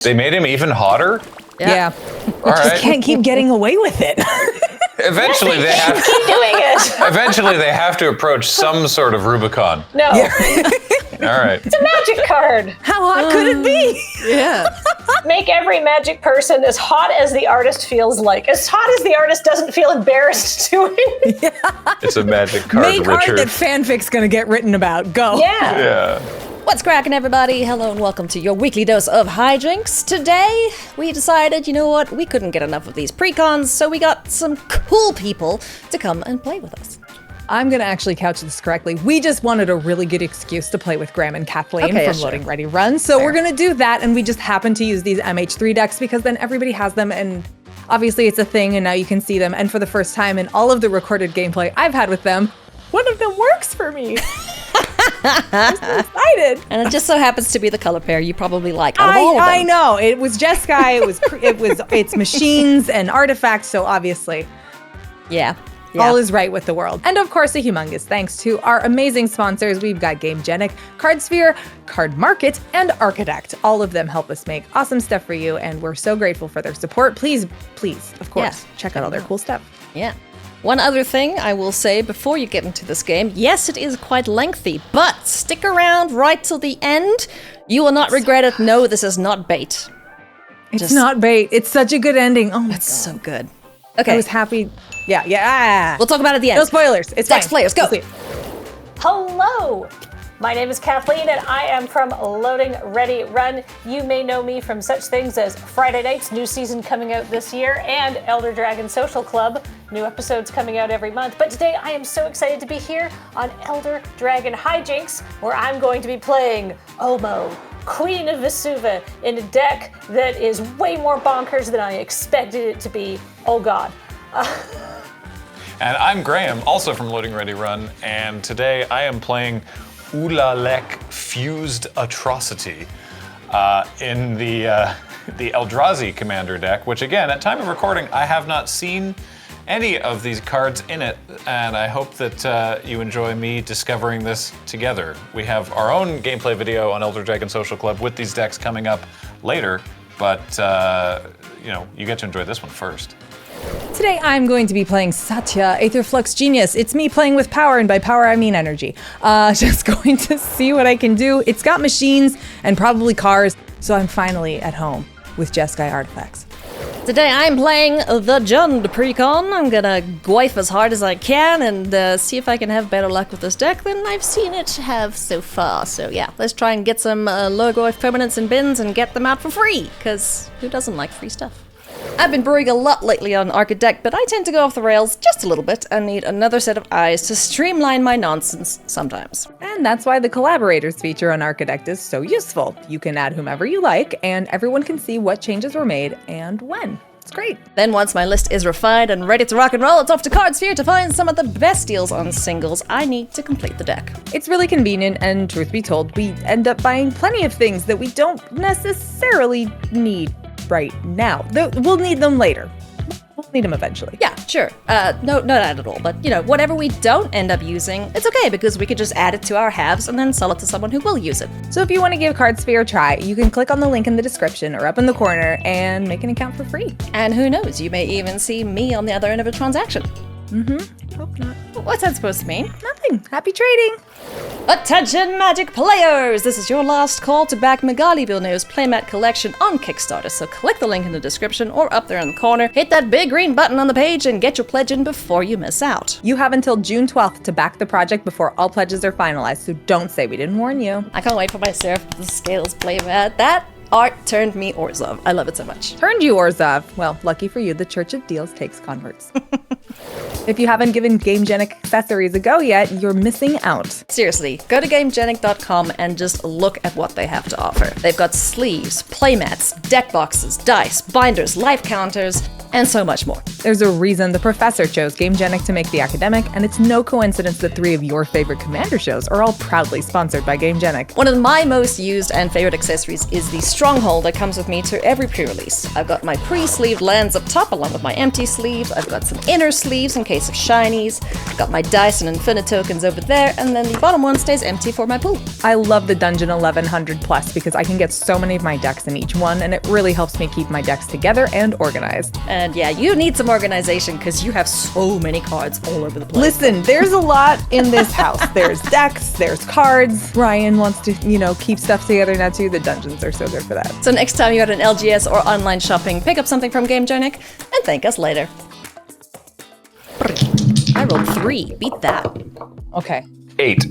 They made him even hotter? Yeah. All right. Just can't keep getting away with it. Eventually they have to, Keep doing it. eventually they have to approach some sort of Rubicon. No, All right. it's a magic card. How hot could it be? Yeah. Make every magic person as hot as the artist feels like. As hot as the artist doesn't feel embarrassed doing. It's a magic card, Make art Richard. that fanfic's gonna get written about. Go. Yeah. Yeah. What's cracking, everybody? Hello and welcome to your weekly dose of hijinks. Today, we decided, you know what, we couldn't get enough of these precons, so we got some cool people to come and play with us. I'm gonna actually couch this correctly. We just wanted a really good excuse to play with Graham and Kathleen Okay, from sure. LoadingReadyRun. So we're gonna do that, and we just happen to use these MH3 decks because then everybody has them, and obviously it's a thing, and now you can see them. And for the first time in all of the recorded gameplay I've had with them, one of them works for me. I'm so excited. And it just so happens to be the color pair you probably like out of all of them. I know. It was Jeskai. It's machines and artifacts. So obviously, Yeah. all is right with the world. And of course, a humongous thanks to our amazing sponsors. We've got GameGenic, CardSphere, Card Market, and Architect. All of them help us make awesome stuff for you, and we're so grateful for their support. Please, of course, check out all their cool stuff. Yeah. One other thing I will say before you get into this game, yes, it is quite lengthy, but stick around right till the end. You will not regret it. No, this is not bait. It's not bait. It's such a good ending. Oh my It's god. so good. I Okay, was happy. Yeah. we'll talk about it at the end. No spoilers. It's Dex fine. players, go. We'll see. Hello. My name is Kathleen, and I am from Loading Ready Run. You may know me from such things as Friday Nights, new season coming out this year, and Elder Dragon Social Club, new episodes coming out every month. But today I am so excited to be here on Elder Dragon Hijinks, where I'm going to be playing Omo, Queen of Vesuva, in a deck that is way more bonkers than I expected it to be. Oh God. And I'm Graham, also from Loading Ready Run, and today I am playing Ulalek Fused Atrocity in the Eldrazi Commander deck, which again, at time of recording, I have not seen any of these cards in it, and I hope that you enjoy me discovering this together. We have our own gameplay video on Elder Dragon Social Club with these decks coming up later, but you get to enjoy this one first. Today I'm going to be playing Satya, Aetherflux Genius. It's me playing with power, and by power I mean energy. Just going to see what I can do. It's got machines and probably cars, so I'm finally at home with Jeskai artifacts. Today I'm playing the Jund precon. I'm gonna goif as hard as I can and see if I can have better luck with this deck than I've seen it have so far. So yeah, let's try and get some low goif permanents and bins and get them out for free, because who doesn't like free stuff? I've been brewing a lot lately on Architect, but I tend to go off the rails just a little bit and need another set of eyes to streamline my nonsense sometimes. And that's why the collaborators feature on Architect is so useful. You can add whomever you like, and everyone can see what changes were made and when. It's great. Then once my list is refined and ready to rock and roll, it's off to CardSphere to find some of the best deals on singles I need to complete the deck. It's really convenient, and truth be told, we end up buying plenty of things that we don't necessarily need right now. We'll need them later. We'll need them eventually. Yeah, sure. No, not at all. But, whatever we don't end up using, it's okay because we could just add it to our halves and then sell it to someone who will use it. So if you want to give CardSphere a try, you can click on the link in the description or up in the corner and make an account for free. And who knows, you may even see me on the other end of a transaction. Hope not. What's that supposed to mean? Nothing. Happy trading. Attention, Magic players! This is your last call to back Magali Villeneuve's playmat collection on Kickstarter, so click the link in the description or up there in the corner, hit that big green button on the page, and get your pledge in before you miss out. You have until June 12th to back the project before all pledges are finalized, so don't say we didn't warn you. I can't wait for my Seraph the Scales playmat. That art turned me Orzhov. I love it so much. Turned you, Orzhov. Well, lucky for you, the Church of Deals takes converts. If you haven't given GameGenic accessories a go yet, you're missing out. Seriously, go to GameGenic.com and just look at what they have to offer. They've got sleeves, playmats, deck boxes, dice, binders, life counters, and so much more. There's a reason the professor chose GameGenic to make the academic, and it's no coincidence that 3 of your favorite Commander shows are all proudly sponsored by GameGenic. One of my most used and favorite accessories is the Stronghold that comes with me to every pre-release. I've got my pre-sleeved lens up top along with my empty sleeves. I've got some inner sleeves in case of shinies. I've got my dice and Infinite tokens over there, and then the bottom one stays empty for my pool. I love the Dungeon 1100 Plus because I can get so many of my decks in each one, and it really helps me keep my decks together and organized. And yeah, you need some organization because you have so many cards all over the place. Listen, there's a lot in this house. There's decks, there's cards. Ryan wants to, keep stuff together now too. The dungeons are so good for that. So next time you're at an LGS or online shopping, pick up something from GameGenic and thank us later. I rolled 3. Beat that. Okay. 8.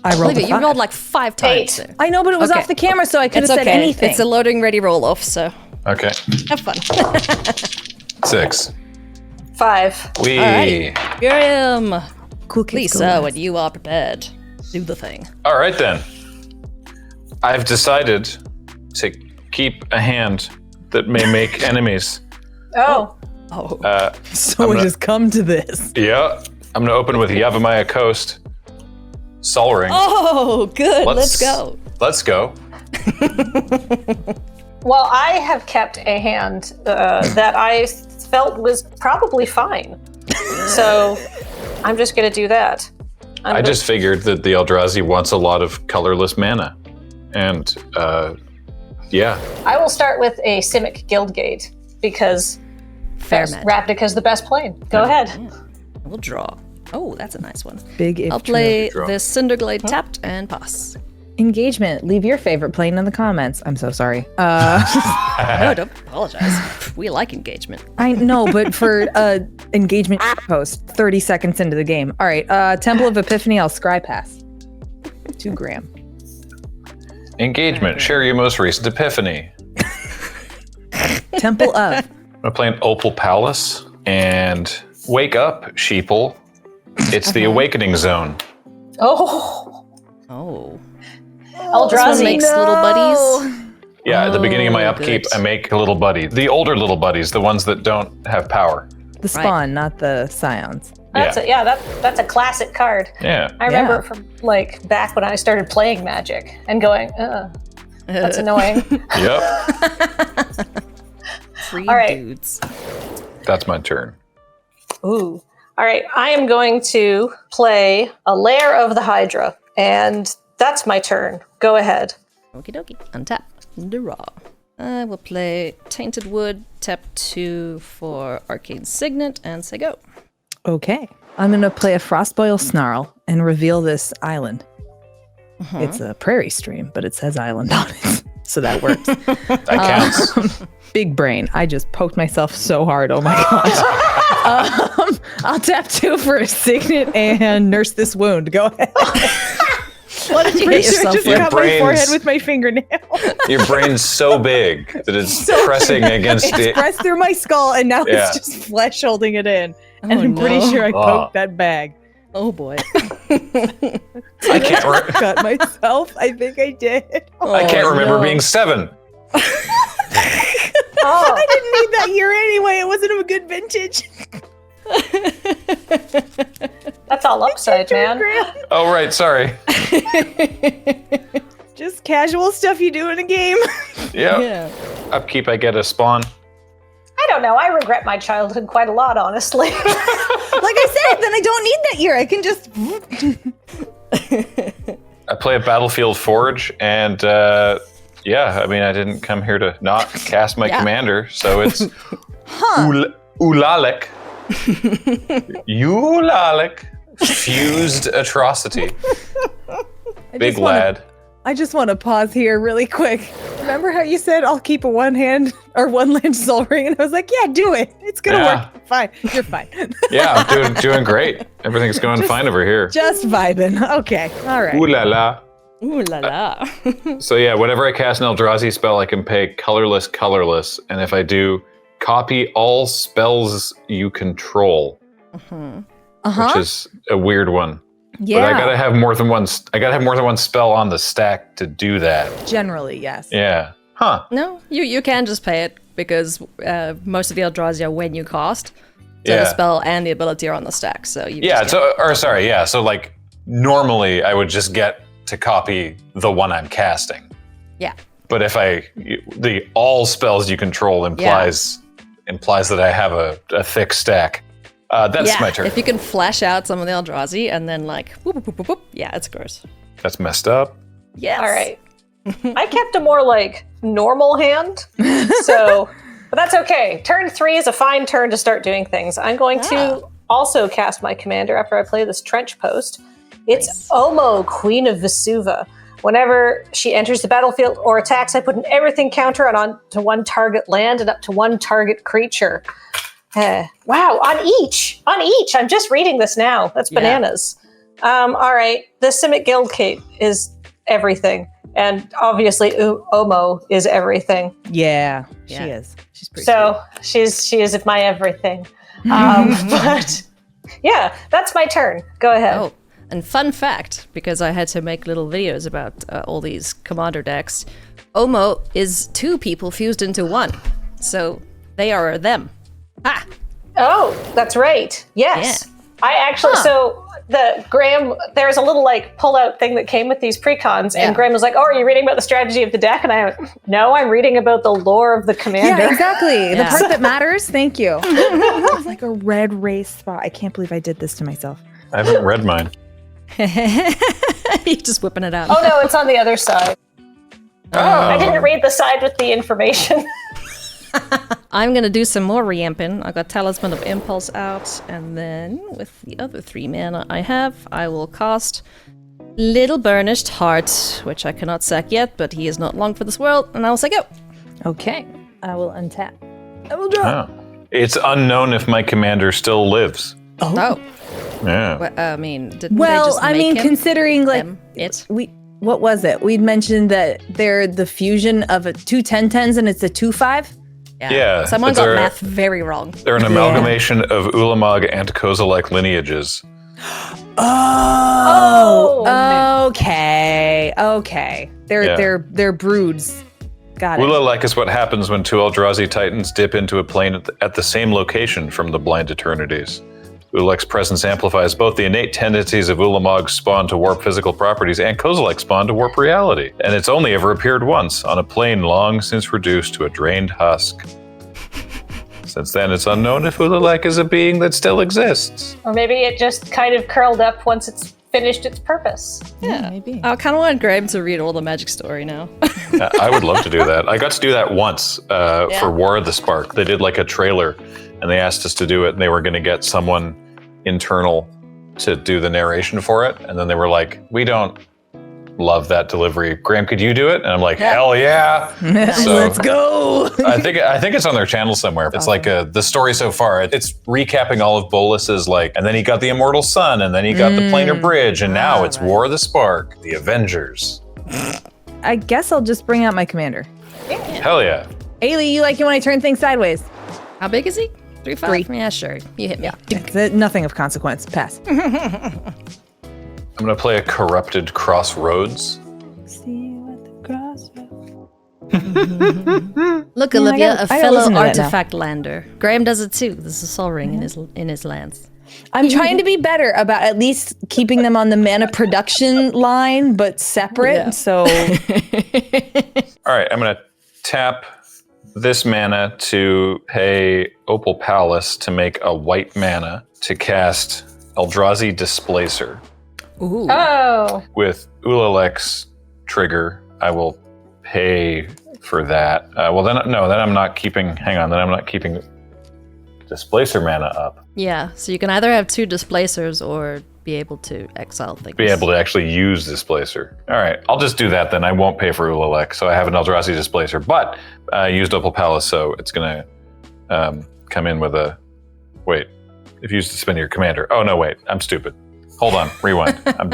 I rolled Believe it, a you 5. rolled like 5 times. 8. There. I know, but it was Okay. off the camera, so I could have It's said okay. anything. It's a loading ready roll off, so Okay. have fun. 6. 5. We. Alrighty. Miriam. Cool kids go Lisa, last. when you are prepared, do the thing. All right then. I've decided to keep a hand that may make enemies. Oh. Oh. So it has come to this. Yeah. I'm gonna open with Yavimaya Coast. Sol Ring. Oh, good. Let's go. Let's go. Well, I have kept a hand that I felt was probably fine. So I'm just going to do that. I just figured that the Eldrazi wants a lot of colorless mana. And, yeah. I will start with a Simic Guildgate because Fair match. Ravnica's the best plane. Go ahead. We'll draw. Oh, that's a nice one. Big if I'll true. play Draw. this Cinderglade tapped and pass. Engagement. Leave your favorite plane in the comments. I'm so sorry. No, don't apologize. We like engagement. I know, but for engagement post, 30 seconds into the game. All right. Temple of Epiphany, I'll scry pass. 2 gram. Engagement. Share your most recent epiphany. Temple of. I'm gonna play an Opal Palace and wake up, sheeple. It's the awakening zone. Oh. Oh. Eldrazi. This one makes little buddies. Yeah, at the beginning of my upkeep, good. I make a little buddy. The older little buddies, the ones that don't have power. The spawn, not the scions. That's a classic card. Yeah. I remember Yeah. it from like back when I started playing Magic and going, that's annoying. Yep. Free All right. dudes. That's my turn. Ooh. All right, I am going to play a Lair of the Hydra, and that's my turn. Go ahead. Okie dokie. Untap. Draw. I will play Tainted Wood, tap 2 for Arcane Signet, and say go. Okay. I'm going to play a Frostboil Snarl and reveal this island. It's a prairie stream, but it says island on it. So that works. That counts. Big brain. I just poked myself so hard. Oh my gosh. I'll tap 2 for a Signet and nurse this wound. Go ahead. What did you Pretty get sure I yourself just Your got my brain's- forehead with my fingernail. Your brain's so big that it's pressing against It's it. pressed through my skull, and now Yeah. it's just flesh holding it in. And Oh, I'm pretty no. sure I Oh. poked that bag. Oh boy. I can't, Cut myself. I think I did. I can't remember no. being 7. Oh, I didn't need that year anyway. It wasn't a good vintage. that's all upside, man. Oh, right. Sorry. Just casual stuff you do in a game. Yep. Yeah. Upkeep, I get a spawn. I don't know. I regret my childhood quite a lot, honestly. Like I said, then I don't need that year. I can just. I play a Battlefield Forge, and yeah, I mean, I didn't come here to not cast my commander, so it's Ulalek. Ulalek. Fused Atrocity. Big lad. I just want to pause here really quick. Remember how you said I'll keep a one-land or one-land soul ring? And I was like, yeah, do it. It's going to Yeah. work. Fine. You're fine. Yeah, I'm doing great. Everything's going fine over here. Just vibing. Okay. All right. Ooh la la. Ooh la la. So yeah, whenever I cast an Eldrazi spell, I can pay colorless, and if I do, copy all spells you control, which is a weird one. Yeah. But I gotta have more than one. I gotta have more than one spell on the stack to do that. Generally, yes. Yeah. Huh. No, you can just pay it. because most of the Eldrazi are when you cast. So the spell and the ability are on the stack. So you So like normally I would just get to copy the one I'm casting. Yeah. But if the all spells you control implies that I have a thick stack. That's my turn. If you can flash out some of the Eldrazi and then like, whoop, whoop, whoop, whoop, yeah, it's gross. That's messed up. Yes. All right. I kept a more like normal hand, so but that's okay. Turn 3 is a fine turn to start doing things. I'm going to also cast my commander after I play this trench post. It's Omo, Queen of Vesuva. Whenever she enters the battlefield or attacks, I put an everything counter on to one target land and up to one target creature. Wow, on each. I'm just reading this now. That's bananas. All right, the Simic Guildgate is everything. And obviously, Omo is everything. Yeah, she is. She's pretty So she is my everything. But yeah, that's my turn. Go ahead. Oh, and fun fact, because I had to make little videos about all these commander decks, Omo is 2 people fused into 1. So they are them. Ha! Oh, that's right. Yes. Yeah. I actually, so Graham, there's a little like pull-out thing that came with these precons, and Graham was like, "Oh, are you reading about the strategy of the deck?" And I went, "No, I'm reading about the lore of the commander." Yeah, exactly. The part that matters. Thank you. It's like a red race spot. I can't believe I did this to myself. I haven't read mine. You're just whipping it out. Oh no, it's on the other side. I didn't read the side with the information. I'm gonna do some more re-amping. I got Talisman of Impulse out, and then with the other 3 mana I have, I will cast Little Burnished Heart, which I cannot sack yet, but he is not long for this world, and I will say go. Okay, I will untap. I will draw. Oh. It's unknown if my commander still lives. Oh. Yeah. Well, I mean, didn't they just make him? Considering like It. what was it? We'd mentioned that they're the fusion of 2 10/10s and it's a 2/5. Yeah, Someone but got math very wrong. They're an amalgamation of Ulamog and Kozilek lineages. Oh, okay. They're broods. Got it. Ulalek is what happens when 2 Eldrazi Titans dip into a plane at the same location from the Blind Eternities. Ulalek's presence amplifies both the innate tendencies of Ulamog's spawn to warp physical properties and Kozilek's spawn to warp reality. And it's only ever appeared once, on a plane long since reduced to a drained husk. Since then, it's unknown if Ulalek is a being that still exists. Or maybe it just kind of curled up once it's finished its purpose. Yeah, maybe. I kind of want Graham to read all the magic story now. I would love to do that. I got to do that once for War of the Spark. They did like a trailer, and they asked us to do it, and they were going to get someone internal to do the narration for it, and then they were like, "We don't love that delivery. Graham, could you do it?" And I'm like, "Hell yeah!" So Let's go. I think it's on their channel somewhere. It's like the story so far. It's recapping all of Bolus's and then he got the Immortal Sun, and then he got the Planar Bridge, and now it's War of the Spark, the Avengers. I guess I'll just bring out my commander. Hell yeah! Ailey, you like it when I turn things sideways? How big is he? 3/5? Yeah, sure. You hit me. It's nothing of consequence. Pass. I'm gonna play a Corrupted Crossroads. See you at the crossroads. Look, Yeah, Olivia, I gotta a fellow listen to that now. artifact lander. Graham does it too. There's a Sol Ring in his lands. I'm trying to be better about at least keeping them on the mana production line, but separate. Yeah. So All right, I'm gonna tap this mana to pay Opal Palace to make a white mana to cast Eldrazi Displacer. Ooh. Oh. With Ulalek's trigger, I will pay for that. Then I'm not keeping. Hang on, then I'm not keeping Displacer mana up. Yeah, so you can either have 2 displacers or be able to exile things. Be able to actually use Displacer. All right, I'll just do that then. I won't pay for Ulalek, so I have an Eldrazi Displacer, but I used Opal Palace, so it's gonna come in with a. Wait, if you used to spend your commander. Oh no, wait, I'm stupid. Hold on, rewind. I'm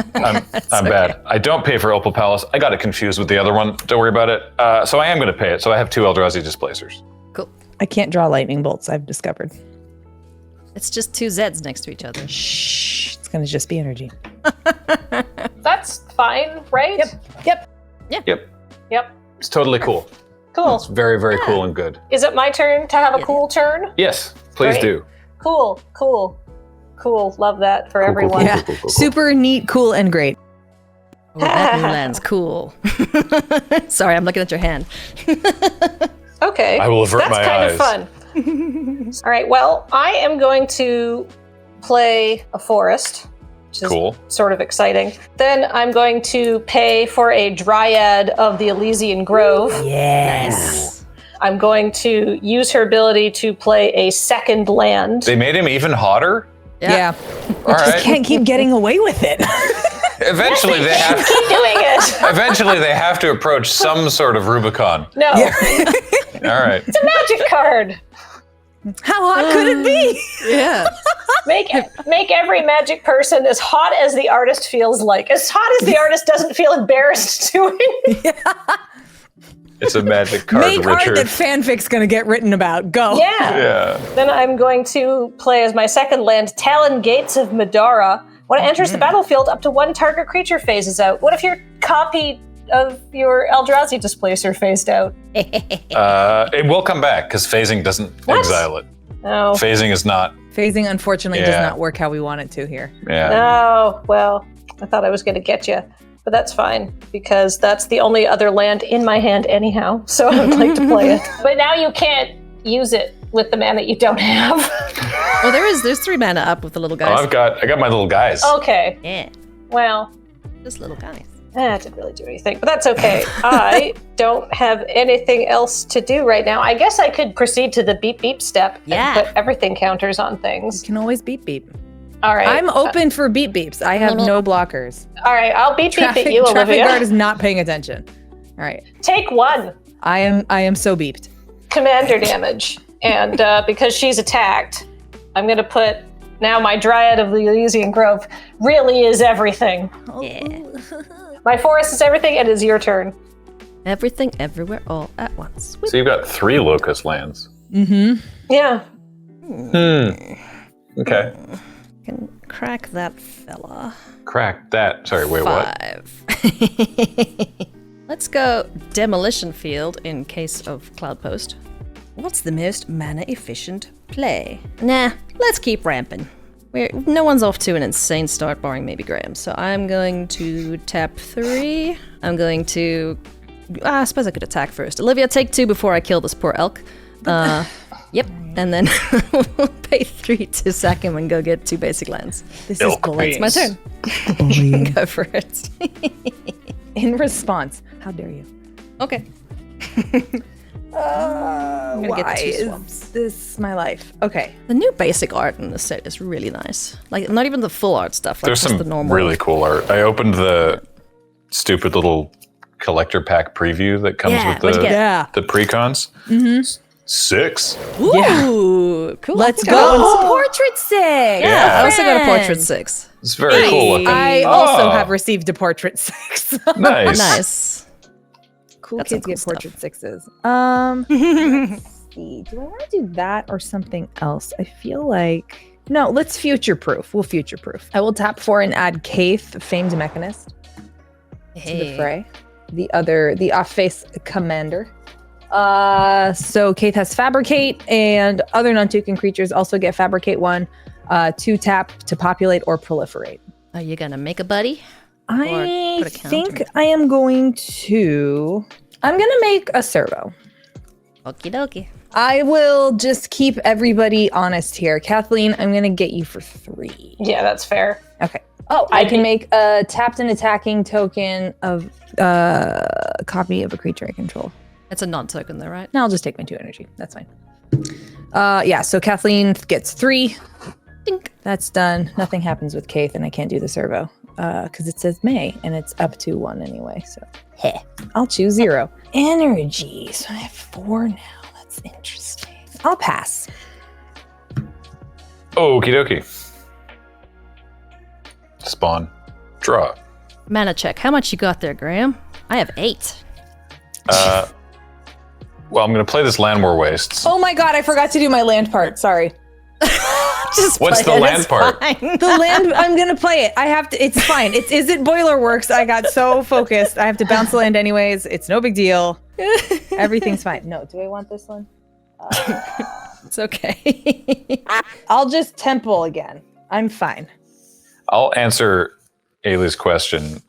bad. I don't pay for Opal Palace. I got it confused with the other one. Don't worry about it. So I am going to pay it. So I have 2 Eldrazi Displacers. Cool. I can't draw lightning bolts, I've discovered. It's just 2 Zeds next to each other. Shh, it's going to just be energy. That's fine, right? Yep. Yep. It's totally cool. Cool. It's very, very cool and good. Is it my turn to have a cool turn? Yes, please Great. do. Cool. Love that for everyone. Yeah. Super neat, cool, and great. Oh, that new land's cool. Sorry, I'm looking at your hand. Okay. I will avert That's my kind eyes. of fun. All right. Well, I am going to play a forest, which is Cool. sort of exciting. Then I'm going to pay for a dryad of the Elysian Grove. Yes. I'm going to use her ability to play a second land. They made him even hotter? Yeah. All Just right. can't keep getting away with it. Eventually they have Keep doing it. eventually they have to approach some sort of Rubicon. No, All right. it's a magic card. How hot could it be? Yeah. Make every magic person as hot as the artist feels like. As hot as the artist doesn't feel embarrassed doing. It's a magic card, Make art Richard. that fanfic's gonna get written about. Go. Yeah. Then I'm going to play as my second land, Talon Gates of Madara. When it enters the battlefield, up to one target creature phases out. What if your copy of your Eldrazi Displacer phased out? It will come back because phasing doesn't exile it. No. Phasing is not. Phasing, unfortunately, does Yeah. not work how we want it to here. Yeah. Oh, well, I thought I was going to get you. But that's fine, because that's the only other land in my hand anyhow, so I would like to play it. But now you can't use it with the mana you don't have. Well, there's 3 mana up with the little Oh, guys. I got my little guys. Okay, Yeah. well, Just little guys. that didn't really do anything, but that's okay. I don't have anything else to do right now. I guess I could proceed to the beep beep step Yeah. and put everything counters on things. You can always beep beep. All right. I'm open for beep beeps. I have no blockers. All right, I'll beep beep at you, Traffic Olivia. guard is not paying attention. All right. Take 1 I am so beeped. commander damage. And because she's attacked, I'm going to put now my Dryad of the Elysian Grove really is everything. Yeah. My forest is everything, and it is your turn. Everything, everywhere, all at once. So you've got 3 locust lands. Yeah. Okay. Can crack that fella. Crack that. Sorry, wait, what? 5. Let's go demolition field in case of Cloudpost. What's the most mana efficient play? Nah, let's keep ramping. No one's off to an insane start, barring maybe Graham. So I'm going to tap 3. I'm going to. I suppose I could attack first. Olivia, take 2 before I kill this poor elk. Yep, and then we'll pay 3 to sack him and go get 2 basic lands. This is Elk bullying. It's my turn. Go for it. In response, how dare you? Okay. Why get the 2 is swamps. this my life? Okay. The new basic art in the set is really nice. Like, not even the full art stuff. Like There's just some the normal. really cool art. I opened the stupid little collector pack preview that comes Yeah, with what'd you the get? Yeah. the precons. 6. Ooh, cool. Let's Got go. one. Portrait 6. Yeah. I also got a friend. portrait 6. It's very cool looking. I also Oh, have received a portrait 6. nice. Nice. Cool Got some kids cool get stuff. portrait 6s. Let's see. Do I want to do that or something else? I feel like no. Let's future proof. We'll future proof. I will tap 4 and add Kaith, famed mechanist, to the fray. The off-face commander. So Kaith has Fabricate, and other non-token creatures also get Fabricate 1, 2 tap to populate or proliferate. Are you gonna make a buddy? I put a counter? think I am going to. I'm gonna make a servo. Okie dokie. I will just keep everybody honest here. Kathleen, I'm gonna get you for 3. Yeah, that's fair. Okay. Oh, I can make a tapped and attacking token of a copy of a creature I control. It's a non-token though, right? No, I'll just take my 2 energy. That's fine. Yeah, so Kathleen gets 3. Dink. That's done. Nothing happens with Kaith, and I can't do the servo because it says May, and it's up to 1 anyway. So, I'll choose 0. Energy. So I have 4 now. That's interesting. I'll pass. Okie dokie. Spawn. Draw. Mana check. How much you got there, Graham? I have 8. Well, I'm going to play this Land War Wastes. Oh my god, I forgot to do my land part. Sorry. Just What's play the it, land it's part? fine. The land, I'm gonna play it. I have to, it's fine. Is it Boiler Works? I got so focused. I have to bounce the land anyways. It's no big deal. Everything's fine. No, do I want this one? It's okay. I'll just temple again. I'm fine. I'll answer Ailey's question.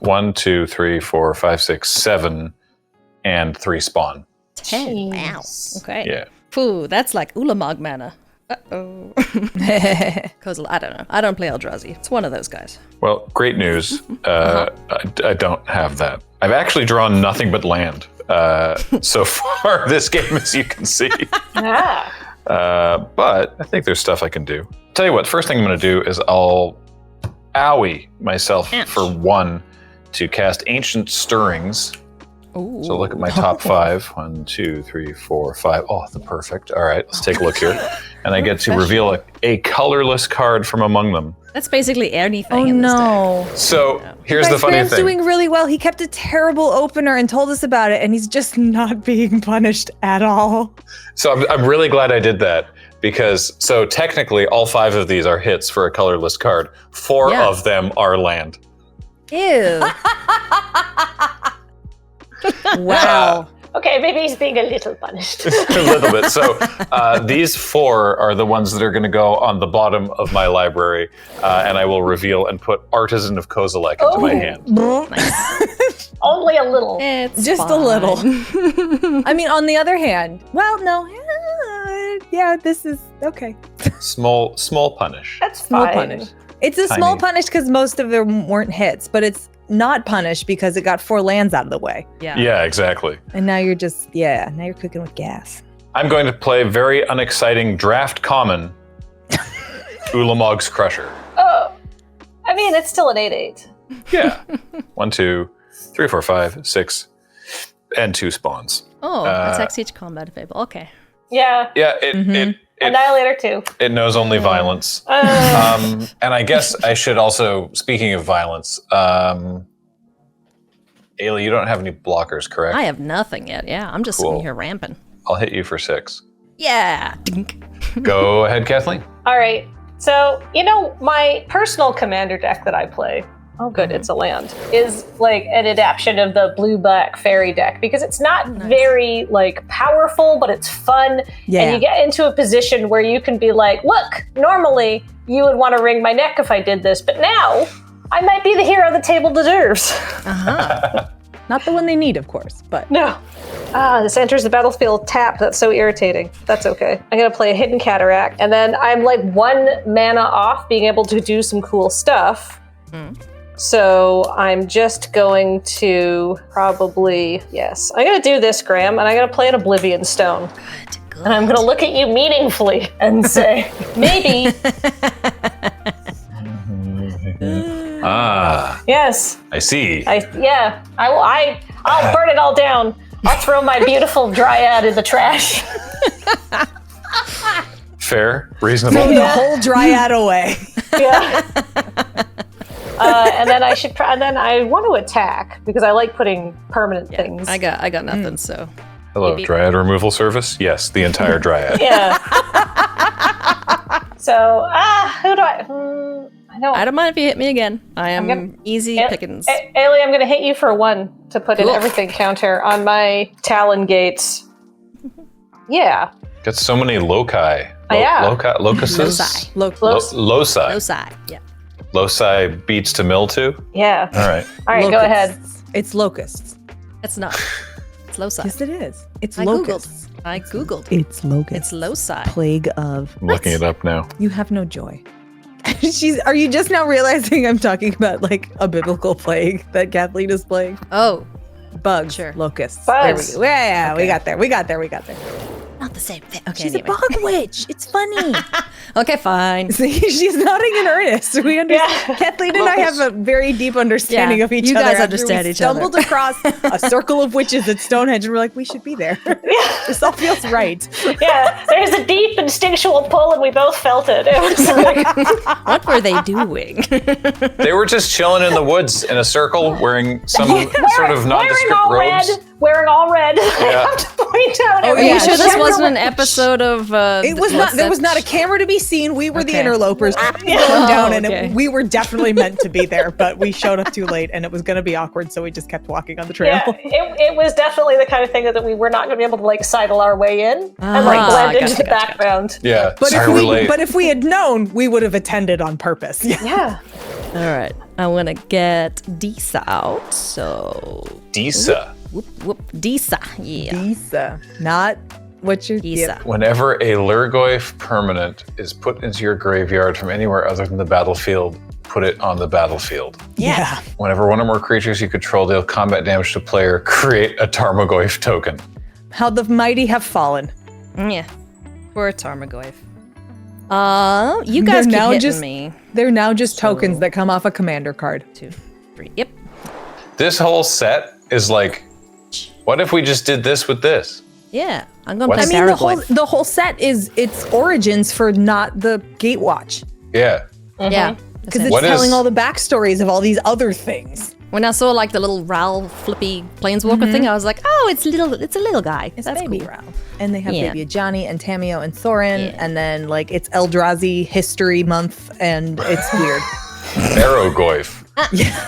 1, 2, 3, 4, 5, 6, 7, and 3 spawn. 10. Wow. Okay. Yeah. Phew, that's like Ulamog mana. Uh-oh. Cause I don't know. I don't play Eldrazi. It's one of those guys. Well, great news. I don't have that. I've actually drawn nothing but land so far this game, as you can see. But I think there's stuff I can do. Tell you what, first thing I'm going to do is I'll owie myself for 1 to cast Ancient Stirrings. Ooh. So look at my top 5. 1, 2, 3, 4, 5. Oh, the perfect. All right, let's take a look here. And I get to reveal a colorless card from among them. That's basically anything Oh in this no. So here's Guys, the funny Graham's thing. doing really well. He kept a terrible opener and told us about it, and he's just not being punished at all. So I'm really glad I did that because so technically all 5 of these are hits for a colorless card. 4 Yeah. of them are land. Ew. Wow. Okay, maybe he's being a little punished. A little bit. So these 4 are the ones that are going to go on the bottom of my library, and I will reveal and put Artisan of Kozilek into my hand. Only a little. It's Just a fine. little. I mean, on the other hand, well, no. Yeah, this is okay. Small punish. That's Small fine. punish. It's a small Tiny. punish because most of them weren't hits, but it's not punished because it got 4 lands out of the way. Yeah. Yeah, exactly. And now you're just, now you're cooking with gas. I'm going to play very unexciting draft common Ulamog's Crusher. Oh, I mean, it's still an 8/8. Yeah. 1, 2, 3, 4, 5, 6, and 2 spawns. Oh, attacks each combat fable. Okay. Yeah, Yeah, it Annihilator too. it knows only violence. And I guess I should also, speaking of violence, Ailey, you don't have any blockers, correct? I have nothing yet. Yeah, I'm just Cool. sitting here ramping. I'll hit you for 6. Yeah. Dink. Go ahead, Kathleen. All right. So, my personal commander deck that I play, oh good, it's a land, is like an adaptation of the blue-black fairy deck because it's not very powerful, but it's fun. Yeah. And you get into a position where you can be like, look, normally you would want to wring my neck if I did this, but now I might be the hero the table deserves. Not the one they need, of course, but No. This enters the battlefield tapped. That's so irritating. That's okay. I'm going to play a Hidden Cataract, and then I'm 1 mana off being able to do some cool stuff. So I'm just going to probably, yes. I'm going to do this, Graham, and I'm going to play an Oblivion Stone. Good. And I'm going to look at you meaningfully and say, maybe, yes. I see. I'll burn it all down. I'll throw my beautiful dryad in the trash. Fair, reasonable. throw the whole dryad away. Yeah. And then and then I want to attack because I like putting permanent things. I got nothing, so. Hello, Maybe. Dryad Removal Service? Yes, the entire Dryad. Yeah. So, who do I don't. I don't mind if you hit me again. I am gonna- easy pickings. Ailey, I'm going to hit you for 1 to put an Cool. everything counter on my Talon Gates. Yeah. Got so many loci. Yeah. Locuses? Loci. Loci. Loci. Yeah. Loci beats to mill too? Yeah. All right. All right, go ahead. Locusts. It's locusts. It's not. It's loci. Yes, it is. It's I locusts. Googled. It's locusts. It's loci. Plague of. I'm looking it up now. You have no joy. Are you just now realizing I'm talking about a biblical plague that Kathleen is playing? Oh, Bugs. Sure. Locusts. Bugs. There we go. Yeah, Okay. we got there. We got there. not the same thing. Okay, She's anyway. a bog witch. It's funny. Okay, fine. See, she's nodding in earnest. We understand. Yeah. Kathleen and I have a very deep understanding Yeah, of each you other. guys after understand we each other. stumbled across a circle of witches at Stonehenge, and we're like, we should be there. This all feels right. Yeah, there's a deep instinctual pull, and we both felt it. It was like, What were they doing? They were just chilling in the woods in a circle, wearing some sort of nondescript robes. wearing all red. I Yeah. have to point down. Oh, Are yeah. you sure this Remember wasn't when- an episode of? It was not. There was not a camera to be seen. We were the Okay. interlopers going Oh, down, and okay. we were definitely meant to be there. But we showed up too late, and it was going to be awkward, so we just kept walking on the trail. Yeah, it was definitely the kind of thing that we were not going to be able to like sidle our way in and like blend into the background. Yeah. But sorry if we're we, late. but if we had known, we would have attended on purpose. Yeah. Yeah. All right, I want to get Disa out. So Disa. whoop, Disa. Yeah, Disa, not what you're. Disa. Whenever a Lurgoyf permanent is put into your graveyard from anywhere other than the battlefield, put it on the battlefield. Yeah. Whenever one or more creatures you control deal combat damage to player, create a Tarmogoyf token. How the mighty have fallen. Yeah, we're Tarmogoyf. You guys They're keep now hitting just- me. They're now just tokens that come off a commander card. 2, 3. Yep. This whole set is like, what if we just did this with this? Yeah, I'm gonna What? play I I mean, Paragoyf. the whole set is its origins for not the Gatewatch. Yeah. Yeah, Because it's What telling is- all the backstories of all these other things. when I saw like the little Ral flippy planeswalker thing, I was like, oh, it's a little guy. It's That's baby cool. Ralph. And they have Yeah. baby Johnny and Tamio and Thorin. Yeah. And then like it's Eldrazi History Month and it's weird. Arrowgoyf.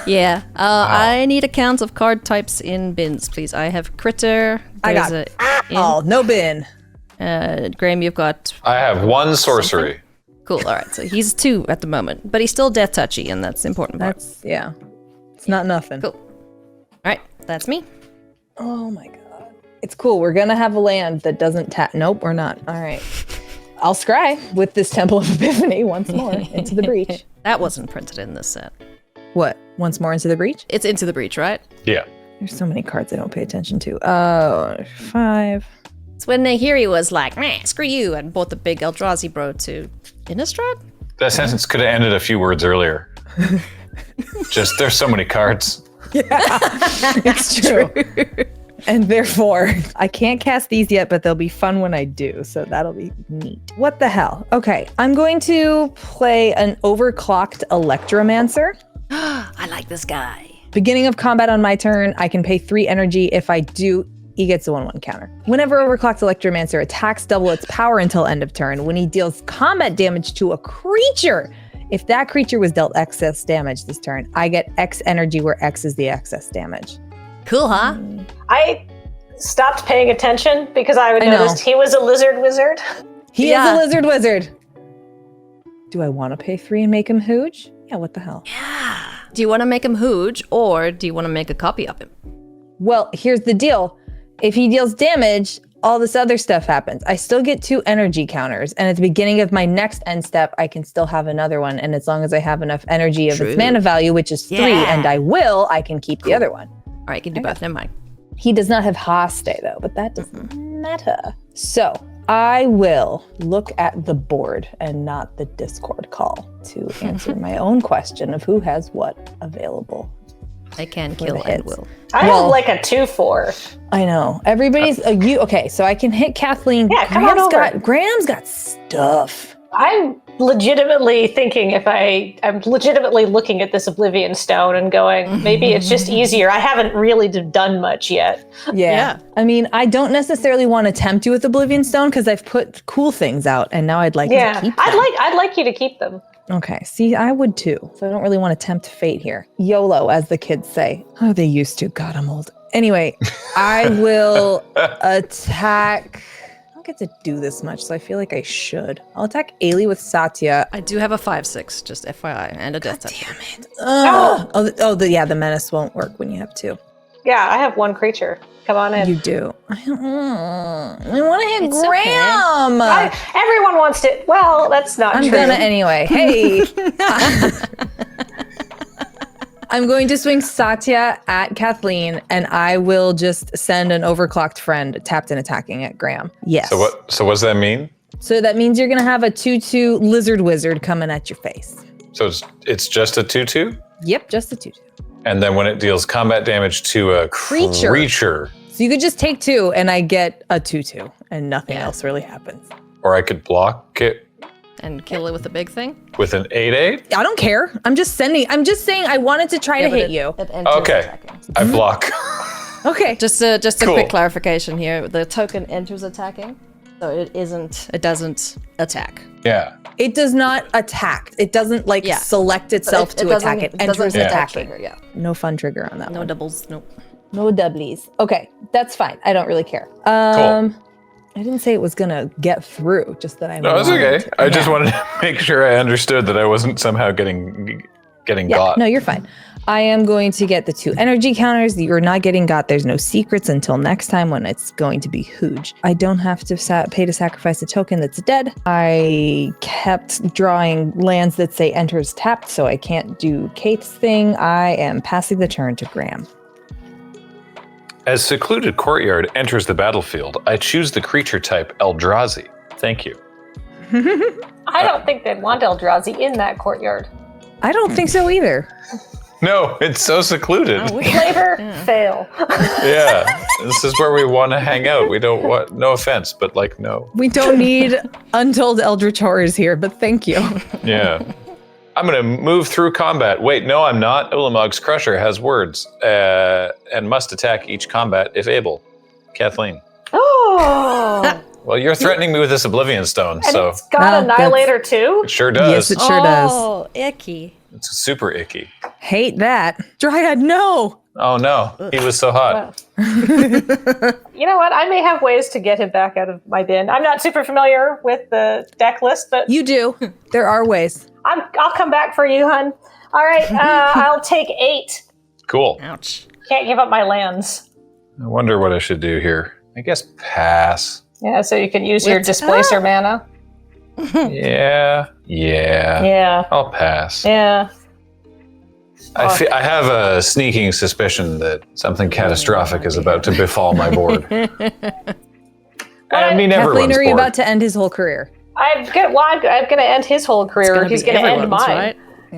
Yeah. I need a count of card types in bins, please. I have Critter. I got there's Oh, no bin. Graham, you've got I have one sorcery. cool. All right, so he's 2 at the moment, but he's still death touchy, and that's the important part. That's, yeah. It's not nothing. Cool. All right, that's me. Oh my God. It's cool. We're going to have a land that doesn't tap. Nope, we're not. All right. I'll scry with this Temple of Epiphany once more into the breach. That wasn't printed in this set. What? Once more into the breach? It's into the breach, right? Yeah. There's so many cards I don't pay attention to. 5. It's when Nahiri was like, "Meh, screw you," and bought the big Eldrazi bro to Innistrad. That sentence could have ended a few words earlier. Just, there's so many cards. It's true. And therefore, I can't cast these yet, but they'll be fun when I do. So that'll be neat. What the hell? Okay, I'm going to play an overclocked Electromancer. I like this guy. Beginning of combat on my turn, I can pay 3 energy. If I do, he gets a 1/1 counter. Whenever Overclocked Electromancer attacks, double its power until end of turn. When he deals combat damage to a creature, if that creature was dealt excess damage this turn, I get X energy where X is the excess damage. Cool, huh? I stopped paying attention because I I know. noticed he was a lizard wizard. He Yeah. is a lizard wizard. Do I want to pay 3 and make him Hooge? Yeah, what the hell? Do you want to make him Hooge, or do you want to make a copy of him? Well, here's the deal. If he deals damage, all this other stuff happens. I still get 2 energy counters, and at the beginning of my next end step, I can still have another one. And as long as I have enough energy of True. its mana value, which is 3, Yeah. and I can keep the other one. All right, you can do both. Never mind. He does not have Haste, though, but that doesn't matter. So I will look at the board and not the Discord call to answer my own question of who has what available. I can For kill the and hits. will. I Well- have like a 2/4. I know. Everybody's okay, so I can hit Kathleen. Yeah, come on over. Graham's got stuff. I'm legitimately thinking I'm legitimately looking at this Oblivion Stone and going, maybe it's just easier. I haven't really done much yet. Yeah. I mean, I don't necessarily want to tempt you with Oblivion Stone because I've put cool things out and now I'd like Yeah, to keep them. I'd like you to keep them. Okay, see, I would too. So I don't really want to tempt fate here. YOLO, as the kids say. Oh, they used to. God, I'm old. Anyway, I will attack. I don't get to do this much, so I feel like I should. I'll attack Ailey with Satya. I do have a 5/6, just FYI, and a death touch. Damn it. Yeah, the menace won't work when you have 2. Yeah, I have 1 creature. Come on in. You do. I want to hit It's okay. Graham. Everyone wants to. Well, that's not I'm true. gonna anyway. Hey. I'm going to swing Satya at Kathleen, and I will just send an overclocked friend tapped and attacking at Graham. Yes. So what does that mean? So that means you're gonna have a 2/2 lizard wizard coming at your face. So it's just a 2/2? Yep, just a 2/2. And then when it deals combat damage to a creature, So you could just take 2, and I get a 2/2, and nothing else really happens. or I could block it And kill it with a big thing. with an 8/8? I don't care. I'm just saying I wanted to try to hit you. Okay, I block. Okay. Just a Cool. quick clarification here. The token enters attacking, so it doesn't attack. Yeah. It does not attack. It doesn't select itself to attack. It enters attacking. Trigger, yeah. No fun trigger on that No one. doubles, nope. No doublies. Okay, that's fine. I don't really care. Cool. I didn't say it was gonna get through, just that I No, it's wanted okay. to. I just Yeah. wanted to make sure I understood that I wasn't somehow getting Yeah, got. no, you're fine. I am going to get the 2 energy counters. You're not getting got. There's no secrets until next time when it's going to be huge. I don't have to pay to sacrifice a token that's dead. I kept drawing lands that say enters tapped, so I can't do Kate's thing. I am passing the turn to Graham. As Secluded Courtyard enters the battlefield, I choose the creature type Eldrazi. Thank you. I don't think they'd want Eldrazi in that courtyard. I don't think so either. No, it's so secluded. Flavor, fail. Yeah, this is where we want to hang out. We don't want, no offense, but no. We don't need Untold Eldritch Horrors here, but thank you. Yeah. I'm going to move through combat. Wait, no, I'm not. Ulamog's Crusher has words and must attack each combat if able. Kathleen. Oh, Well, you're threatening me with this Oblivion Stone, and so it's got Well, Annihilator too? it sure does. Yes, it sure does. Oh, icky. It's super icky. Hate that. Dryad, no! Oh no, he was so hot. You know what? I may have ways to get him back out of my bin. I'm not super familiar with the deck list, but You do. There are ways. I'll come back for you, hun. All right, I'll take 8. Cool. Ouch. Can't give up my lands. I wonder what I should do here. I guess pass. Yeah, so you can use your displacer mana. Yeah. Yeah, I'll pass. yeah. I have a sneaking suspicion that something catastrophic is about to befall my board. I mean, everyone's Kathleen, are you board. about to end his whole career? I'm going to end his whole career. He's going to end everyone's, mine. right?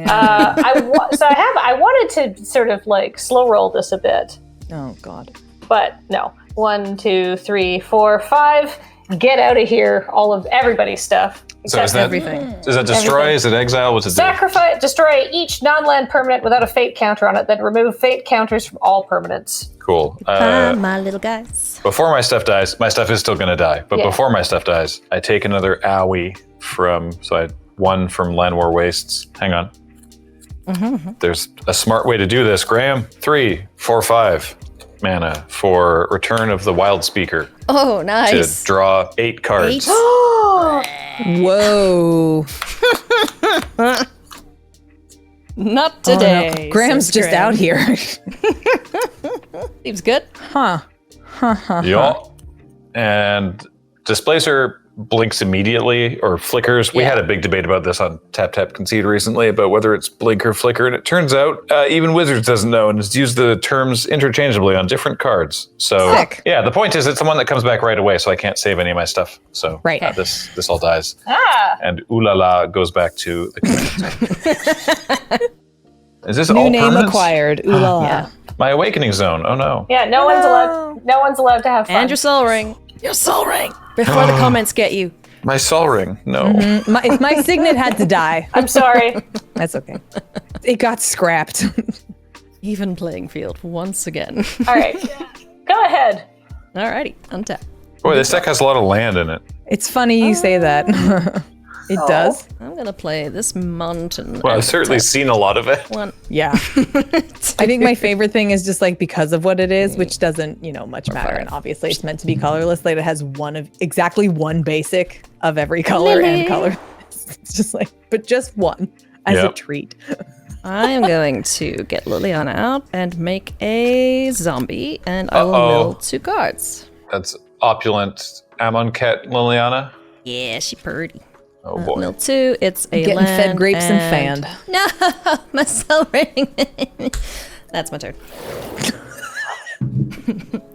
I wanted to sort of slow roll this a bit, Oh, God. but no. 1, 2, 3, 4, 5. Get out of here! All of everybody's stuff. So is that Everything. Is that destroy? Everything. Is it exile? What's it do? Sacrifice, destroy each non-land permanent without a fate counter on it. Then remove fate counters from all permanents. Cool. My little guys. Before my stuff dies, my stuff is still going to die. But Yeah. before my stuff dies, I take another owie so I had 1 from Land War Wastes. Hang on. There's a smart way to do this, Graham. 3, 4, 5 mana for Return of the Wild Speaker Oh, to nice. draw 8 cards. 8? Whoa. Not Oh, no. today. Graham's says just Graham. out here. Seems good. Huh. Yeah. And Displacer blinks immediately or flickers. We Yeah. had a big debate about this on Tap Tap Concede recently about whether it's blink or flicker, and it turns out even Wizards doesn't know and has used the terms interchangeably on different cards. So Sick. yeah, the point is it's the one that comes back right away, so I can't save any of my stuff. So Right. this all dies, Ah, and Ulala goes back to the command. Is this New all name permanents? acquired. Ooh la la. Yeah. My Awakening Zone. Oh no. yeah. No one's allowed to have fun. And your soul ring. Your soul ring. Before the comments get you. My Sol Ring. No. If my signet had to die, I'm sorry. that's okay. It got scrapped. Even playing field once again. All right, go ahead. Alrighty, untap. Boy, this deck has a lot of land in it. It's funny you say that. It does. I'm gonna play this mountain. Well, I've certainly seen a lot of it. One. Yeah. I think my favorite thing is just because of what it is, which doesn't, much matter. And obviously it's meant to be colorless. It has exactly one basic of every color and color. It's just but just one as a Yep. treat. I am going to get Liliana out and make a zombie, and I will Uh-oh. mill 2 cards. That's opulent Amonkhet Liliana. Yeah, she pretty. Oh boy. Mill 2, it's a Getting land fed grapes and fanned. No, my soul ring. That's my turn.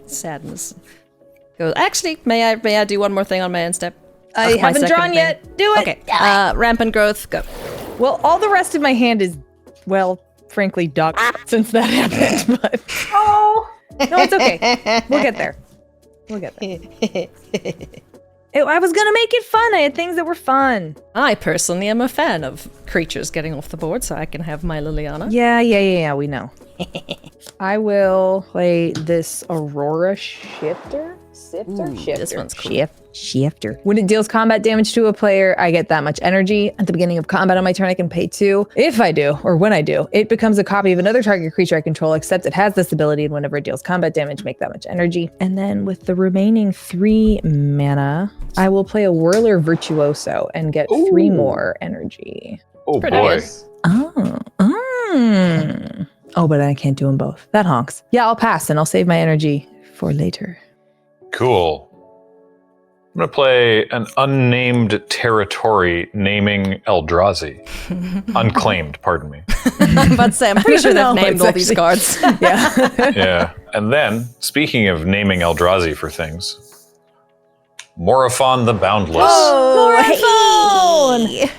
Sadness. Goes. Actually, may I do one more thing on my end step? I My haven't second drawn thing. yet. Do it. Okay. Rampant growth. Go. Well, all the rest of my hand is, frankly, duck since that happened. But Oh, no, it's okay. We'll get there. I was gonna make it fun. I had things that were fun. I personally am a fan of creatures getting off the board, so I can have my Liliana. Yeah. We know. I will play this Aurora Shifter. Shifter? This one's cool. Shifter. When it deals combat damage to a player, I get that much energy. At the beginning of combat on my turn, I can pay 2. If I do, or when I do, it becomes a copy of another target creature I control, except it has this ability, and whenever it deals combat damage, make that much energy. And then with the remaining 3 mana, I will play a Whirler Virtuoso and get 3 more energy. Oh Pretty boy. good. Oh, but I can't do them both. That honks. Yeah, I'll pass and I'll save my energy for later. Cool. I'm going to play an unnamed territory naming Eldrazi. Unclaimed, pardon me. I'm about to say, I'm pretty sure No, they've named it's all these cards. Yeah. Yeah. And then, speaking of naming Eldrazi for things, Morophon the Boundless. Oh, hey.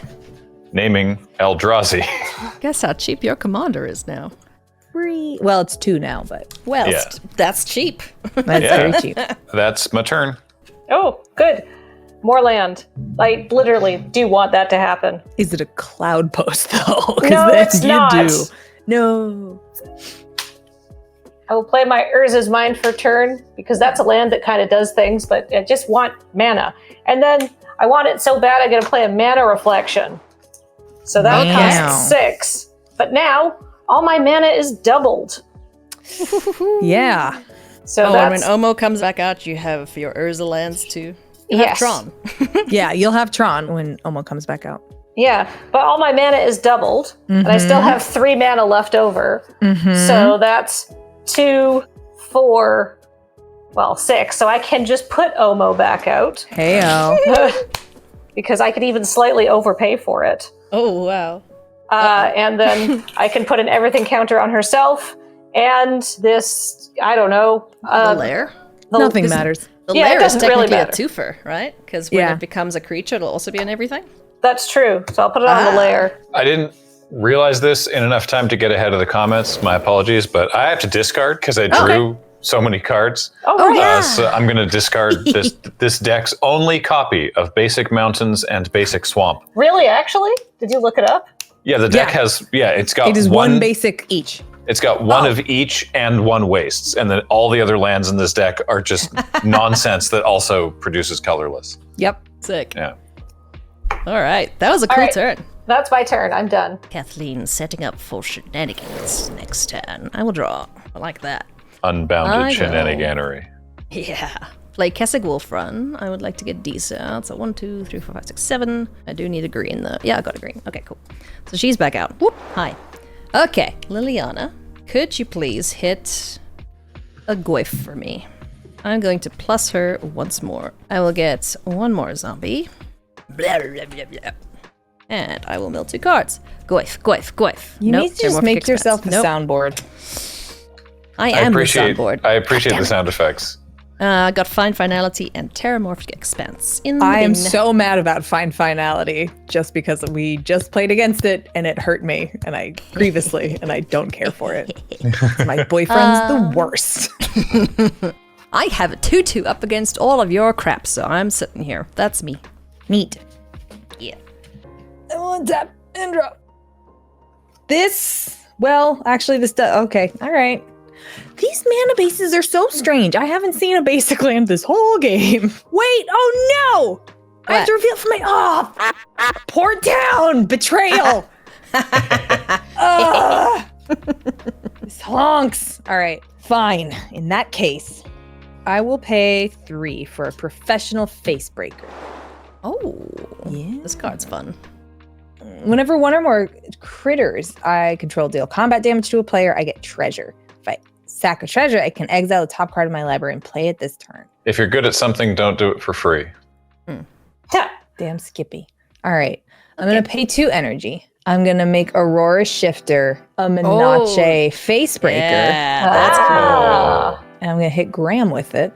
Naming Eldrazi. Guess how cheap your commander is now. Well, it's 2 now, but Well, Yeah. that's cheap. that's Yeah. very cheap. That's my turn. Oh, good. More land. I literally do want that to happen. Is it a cloud post though? 'Cause No, then it's you not. do. No. I will play my Urza's Mind for turn because that's a land that kind of does things, but I just want mana. And then I want it so bad I'm going to play a Mana Reflection. So that Wow. costs 6. But now all my mana is doubled. Yeah. So And that's when Omo comes back out, you have your Urza lands too. You Yes. have Tron. Yeah, you'll have Tron when Omo comes back out. Yeah, but all my mana is doubled, and I still have 3 mana left over. So that's 2, 4, 6. So I can just put Omo back out Heyo. because I could even slightly overpay for it. Oh, wow. And then I can put an everything counter on herself, and this, I don't know. The lair? Nothing this- matters. The Yeah, it lair is doesn't really technically matter. a twofer, right? Because when Yeah. it becomes a creature, it'll also be in everything. That's true. So I'll put it on the layer. I didn't realize this in enough time to get ahead of the comments. My apologies, but I have to discard because I drew so many cards. Oh, right. So I'm going to discard this deck's only copy of Basic Mountains and Basic Swamp. Really, actually? Did you look it up? Yeah, the deck Yeah. has, it's got It is one basic each. It's got one of each and 1 wastes, and then all the other lands in this deck are just nonsense that also produces colorless. Yep. Sick. Yeah. All right. That was a cool right. turn. That's my turn. I'm done. Kathleen setting up for shenanigans next turn. I will draw. I like that. Unbounded I know. shenaniganery. Yeah. Play Kessig Wolf Run. I would like to get Disa. So 1, 2, 3, 4, 5, 6, 7. I do need a green though. Yeah, I got a green. Okay, cool. So she's back out. Whoop. Hi. Okay, Liliana, could you please hit a Goyf for me? I'm going to plus her once more. I will get 1 more zombie. Blah, blah, blah, blah. And I will mill 2 cards. Goyf, Goyf, Goyf. You Nope, need to just Terramorphic make yourself a Expanse. Nope. soundboard. I am the soundboard. I appreciate the sound effects. Got Fine Finality and Terramorphic Expanse in the I am bin. so mad about Fine Finality just because we just played against it and it hurt me and I grievously and I don't care for it. My boyfriend's the worst. I have a 2/2 up against all of your crap, so I'm sitting here. That's me. Neat. Yeah. I want to tap and drop. This, well, actually this does, okay, all right. These mana bases are so strange. I haven't seen a basic land this whole game. Wait, oh no! I have to reveal for my, Port Town! Betrayal! This honks. All right, fine. In that case, I will pay 3 for a professional face breaker. Oh, Yeah. this card's fun. Whenever 1 or more critters I control deal combat damage to a player, I get treasure. If I sack a treasure, I can exile the top card of my library and play it this turn. If you're good at something, don't do it for free. Damn Skippy. All right. I'm going to pay 2 energy. I'm going to make Aurora Shifter a Menache face breaker. Yeah, that's Ah. And I'm going to hit Graham with it.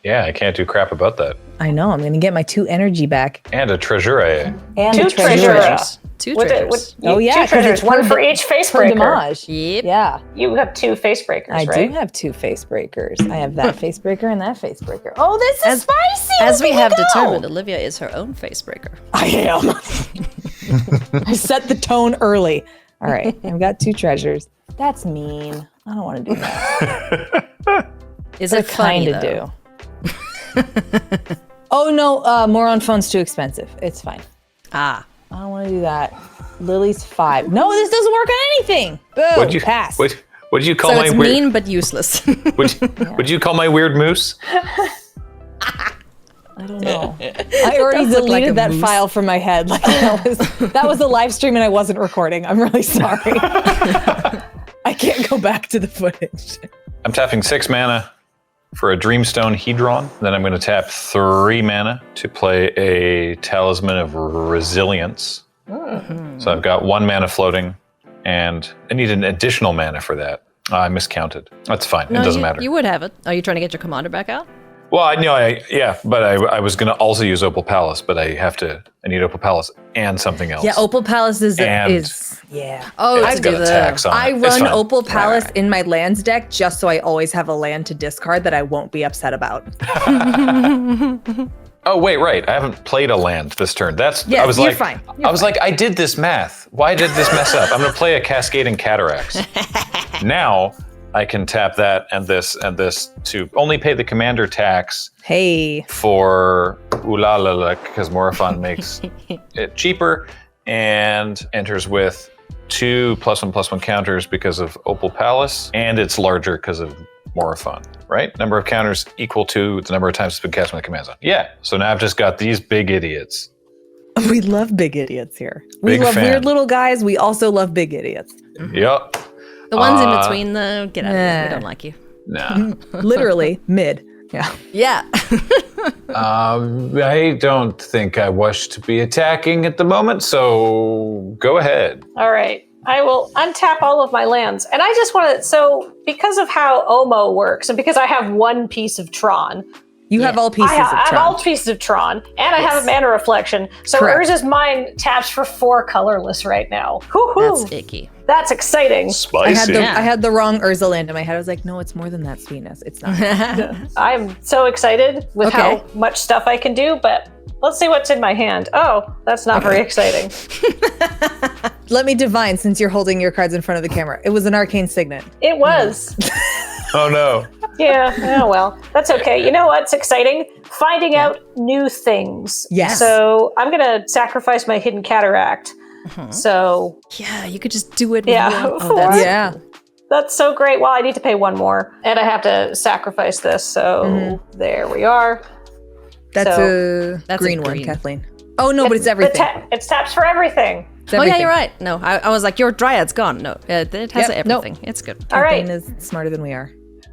Yeah, I can't do crap about that. I know. I'm going to get my 2 energy back. And a treasure. And Two a treasure. treasures. 2 treasures. Oh, yeah, 2 'cause treasures. it's 1 per for da- each face Per breaker. damage. Yep. Yeah. You have 2 face breakers, I right? do have 2 face breakers. I have that face breaker and that face breaker. Oh, this is spicy! As we Look at have me go! determined, Olivia is her own face breaker. I am. I set the tone early. All right, I've got 2 treasures. That's mean. I don't want to do that. Is it funny though? do. Oh no, more on phone's too expensive. It's fine. Ah. I don't want to do that. Lily's 5. No, this doesn't work on anything. Boom, pass. What'd you call So my it's weird? mean but useless. Would you call my weird moose? I don't know. I already does look like a deleted that moose. file from my head. Like that was a live stream and I wasn't recording. I'm really sorry. I can't go back to the footage. I'm tapping 6 mana for a Dreamstone Hedron. Then I'm going to tap 3 mana to play a Talisman of Resilience. So I've got 1 mana floating, and I need an additional mana for that. I miscounted. That's fine. It doesn't matter. You would have it. Are you trying to get your commander back out? Well, but I was going to also use Opal Palace, but I need Opal Palace and something else. Yeah, Opal Palace is And- Oh, It's to got do a the tax on it. I It's run fine. Opal Palace in my lands deck just so I always have a land to discard that I won't be upset about. Oh wait, right. I haven't played a land this turn. Yes, I was you're like, fine. I was like, I did this math. Why did this mess up? I'm gonna play a Cascading Cataracts. Now I can tap that and this to only pay the commander tax Hey. for Ulalek because Morifon makes it cheaper and enters with 2 +1/+1 counters because of Opal Palace, and it's larger because of Morifon, right? Number of counters equal to the number of times it's been cast from the command zone. Yeah, so now I've just got these big idiots. We love big idiots here. Big We love fan. weird little guys. We also love big idiots. Yep. The ones in between, though, get out of here. We Nah. don't like you. Nah. Literally mid. Yeah. Yeah. I don't think I wish to be attacking at the moment, so go ahead. All right. I will untap all of my lands. And I just want to, so because of how OMO works, and because I have 1 piece of Tron, You have all pieces I of have Tron. all pieces of Tron, and I have a mana reflection. So Correct. Urza's Mine taps for 4 colorless right now. Hoo-hoo. That's icky. That's exciting. Spicy. I had the wrong Urza land in my head. I was like, no, it's more than that sweetness. It's not. I'm so excited with Okay. how much stuff I can do, but let's see what's in my hand. Oh, that's not very exciting. Let me divine since you're holding your cards in front of the camera. It was an arcane signet. It was. Oh no. Yeah, oh well. That's okay. You know what's exciting? Finding out new things. Yes. So I'm going to sacrifice my hidden cataract. So Yeah, you could just do it. Yeah. With one. Oh, that's Yeah. that's so great. Well, I need to pay 1 more, and I have to sacrifice this. So there we are. That's So- a That's a green one, green. Kathleen. Oh, no, but it's everything. It's taps for everything. It's Oh, yeah, everything. you're right. No, I was like, your Dryad's gone. No, it has Yep, nope. everything. It's good. All right. Kathleen is smarter than we are.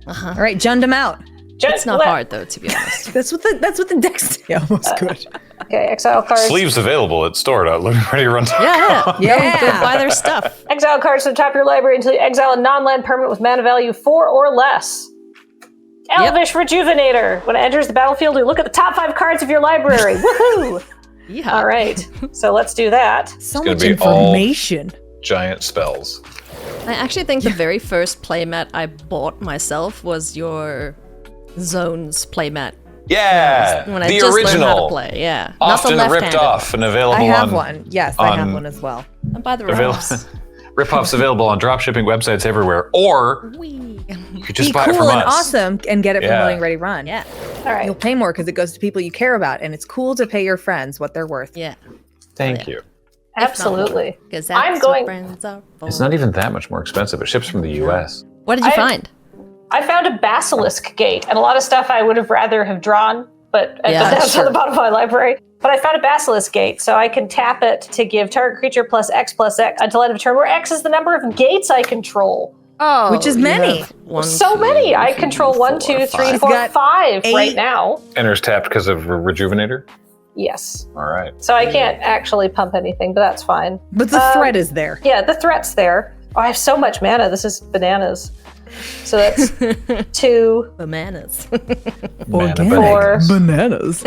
All right, Jund him out. It's not hard, though, to be honest. That's what the decks say. Almost good. Okay, exile cards. Sleeves available at store.loadingreadyrun.com. Yeah, Yeah. Go buy their stuff. Exile cards to the top of your library until you exile a non-land permanent with mana value 4 or less. Elvish Rejuvenator. When it enters the battlefield, you look at the top 5 cards of your library. Woohoo! Yeah. All right, so let's do that. So gonna much be all- information. Giant spells. I actually think the very first playmat I bought myself was your Zones playmat. Yeah, When I the just original. learned how to play, yeah. Often Not the ripped left-handed. off and available I have on one. Yes, I have on- one as well. And buy the avail- rest. rip-offs available on dropshipping websites everywhere, or you could just Be buy it cool from and us. awesome and get it from Yeah. Loading Ready Run. Yeah, All right. You'll pay more because it goes to people you care about, and it's cool to pay your friends what they're worth. yeah. Thank you. Absolutely. Because I'm that's going- what friends are for. It's not even that much more expensive. It ships from the U.S. What did you I- find? I found a basilisk gate, and a lot of stuff I would have rather have drawn, but Yeah, that's sure. on the bottom of my library. But I found a basilisk gate, so I can tap it to give target creature +X until end of turn, where X is the number of gates I control. Oh, Which is you many. have one, So two, many. I three, control 1, 2, 3, five. 4, got 5 8. right now. Enters tapped because of Rejuvenator. Yes. All right. So I can't actually pump anything, but that's fine. But the threat is there. Yeah, the threat's there. Oh, I have so much mana. This is bananas. So that's 2, Bananas. Organic. 4, Bananas.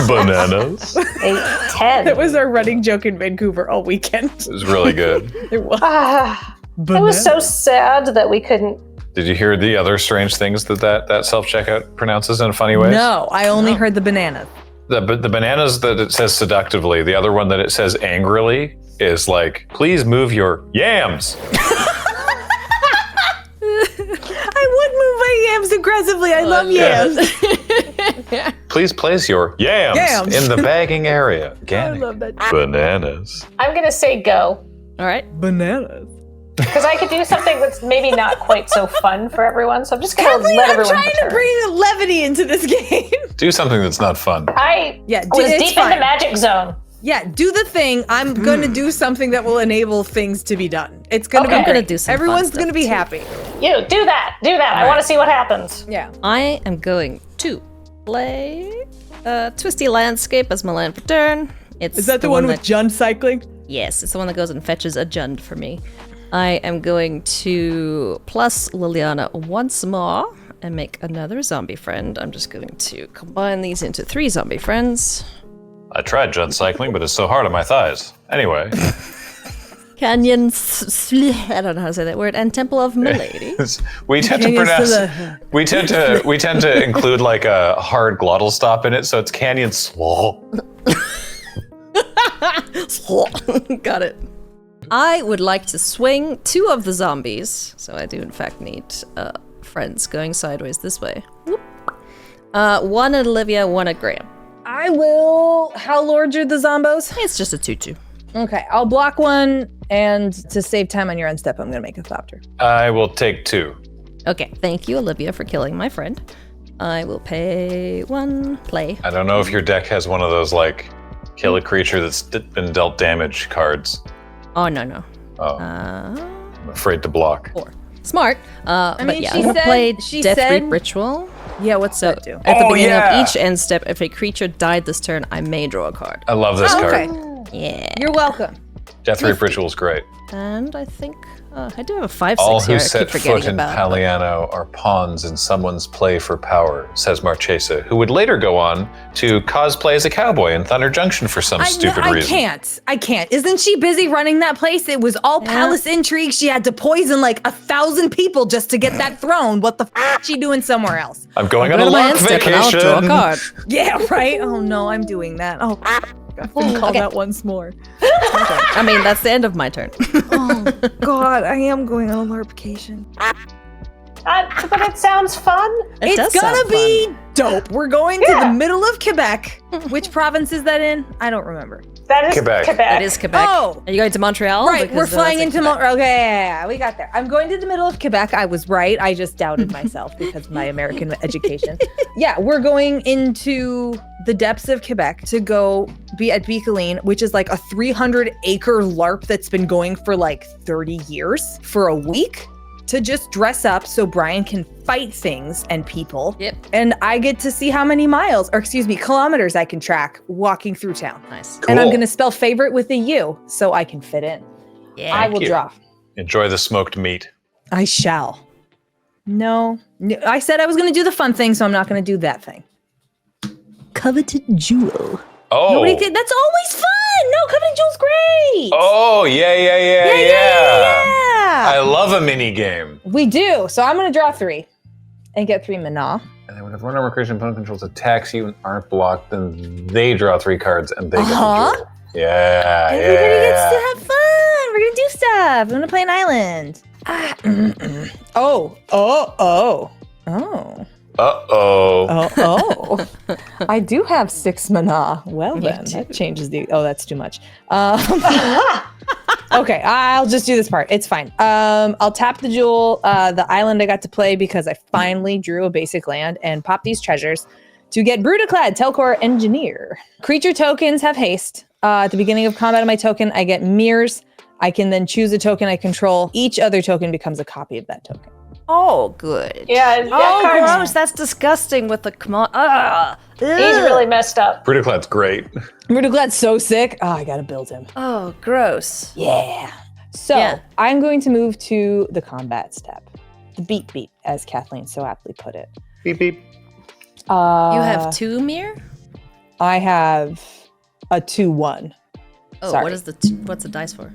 Bananas. 8, 10. That was our running joke in Vancouver all weekend. It was really good. It was. Ah, it was so sad that we couldn't. Did you hear the other strange things that self-checkout pronounces in funny ways? No, I only heard the bananas. The bananas that it says seductively, the other one that it says angrily is like, please move your yams. yams aggressively. I love yams. Please place your yams in the bagging area. Organic. I love that. Bananas. I'm gonna say go. All right. Bananas. Because I could do something that's maybe not quite so fun for everyone, so I'm just gonna Kathleen, let I'm everyone trying to turn. bring levity into this game. Do something that's not fun. I Yeah, was it's deep in fine. the magic zone. Yeah, do the thing. I'm going to do something that will enable things to be done. It's going to Okay. be I'm gonna great. do some fun Everyone's stuff going to be too. happy. You do that. Do that. I want to see what happens. Yeah. I am going to play Twisty Landscape as my land for turn. It's Is that the one with Jund cycling? Yes, it's the one that goes and fetches a Jund for me. I am going to plus Liliana once more and make another zombie friend. I'm just going to combine these into 3 zombie friends. I tried Jund cycling, but it's so hard on my thighs. Anyway, Canyon, I don't know how to say that word, and Temple of Milady. we tend to Canyons to pronounce. the- We tend to include like a hard glottal stop in it, so it's canyon swole. Got it. I would like to swing 2 of the zombies, so I do in fact need friends going sideways this way. Whoop. 1 at Olivia, 1 at Graham. I will. How large are the zombos? It's just a 2-2. Okay, I'll block one, and to save time on your end step, I'm going to make a thopter. I will take 2. Okay, thank you, Olivia, for killing my friend. I will pay 1 play. I don't know if your deck has one of those like kill a creature that's been dealt damage cards. Oh, no. Oh, I'm afraid to block. 4. Smart. But mean, yeah, she I'm gonna said- play she Death said- Reap Ritual. Yeah, what's So that do? at the Oh, beginning yeah. of each end step, if a creature died this turn, I may draw a card. I love this Oh, card. okay. Yeah. You're welcome. Death Reap Ritual is great. And I think I do have a 5/6 All here. who I set keep forgetting foot in about. Paliano are pawns in someone's play for power, says Marchesa, who would later go on to cosplay as a cowboy in Thunder Junction for some stupid reason. I can't. Isn't she busy running that place? It was all palace intrigue. She had to poison like 1,000 people just to get that throne. What the f is she doing somewhere else? I'm going on Go a to my luck end step and I'll draw a vacation. card. Yeah, right? Oh no, I'm doing that. Oh, I can call Okay. that once more. I mean, that's the end of my turn. Oh God, I am going on a LARPcation. But it sounds fun. It does It's gonna sound be fun. dope. We're going to the middle of Quebec. Which province is that in? I don't remember. That is Quebec. Quebec. It is Quebec. Oh. Are you going to Montreal? Right, Because, we're flying that's into in Quebec. Montreal. Okay, yeah, we got there. I'm going to the middle of Quebec. I was right. I just doubted myself because of my American education. Yeah, we're going into the depths of Quebec to go be at Bicoline, which is like a 300-acre LARP that's been going for like 30 years for a week to just dress up so Brian can fight things and people. Yep. And I get to see how many kilometers I can track walking through town. Nice. And I'm Cool. going to spell favorite with a U so I can fit in. Yeah. I will you. draw. Enjoy the smoked meat. I shall. No. I said I was going to do the fun thing, so I'm not going to do that thing. Coveted Jewel. Oh. Nobody could, that's always fun. No, Coveted Jewel's great. Oh, yeah. I Yeah. love a mini game. We do. So I'm going to draw 3 and get 3 mana. And then when a random creature opponent controls attacks you and aren't blocked, then they draw 3 cards and they get the jewel. Yeah, Everybody yeah. gets to have fun. We're going to do stuff. I'm going to play an island. Oh. Uh-oh. I do have 6 mana. Well then, that changes the. Oh, that's too much. Okay, I'll just do this part. It's fine. I'll tap the jewel, the island I got to play because I finally drew a basic land and pop these treasures to get Brutaclad, Telcor, Engineer. Creature tokens have haste. At the beginning of combat of my token, I get mirrors. I can then choose a token I control. Each other token becomes a copy of that token. Oh, good. Yeah, Oh, that card's gross. That's disgusting with the he's really messed up. Brutaclad's great. Brutaclad's so sick. Oh, I gotta build him. Oh, gross. Yeah. So Yeah. I'm going to move to the combat step. The beat, as Kathleen so aptly put it. Beep, beep. You have 2 mirror? I have a 2/1 Oh, Sorry. what's the dice for?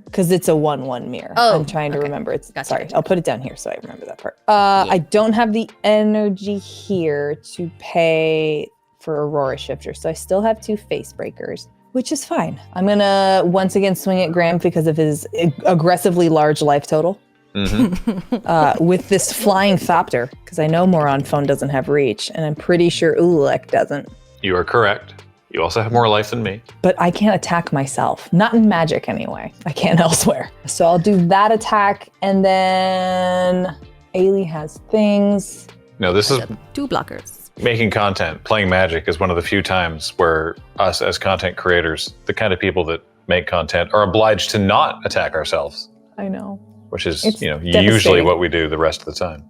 because it's a 1/1 mirror. Oh, I'm trying to okay. remember. It's Gotcha, sorry. gotcha. I'll put it down here so I remember that part. I don't have the energy here to pay for Aurora Shifter, so I still have 2 face breakers, which is fine. I'm gonna once again swing at Graham because of his aggressively large life total. with this flying thopter, because I know Moron Phone doesn't have reach, and I'm pretty sure Ulalek doesn't. You are correct. You also have more life than me. But I can't attack myself. Not in magic, anyway. I can elsewhere. So I'll do that attack, and then Ailey has things. No, this is 2 blockers. making content. Playing Magic is one of the few times where us as content creators, the kind of people that make content, are obliged to not attack ourselves. I know. Which is, It's usually devastating. what we do the rest of the time.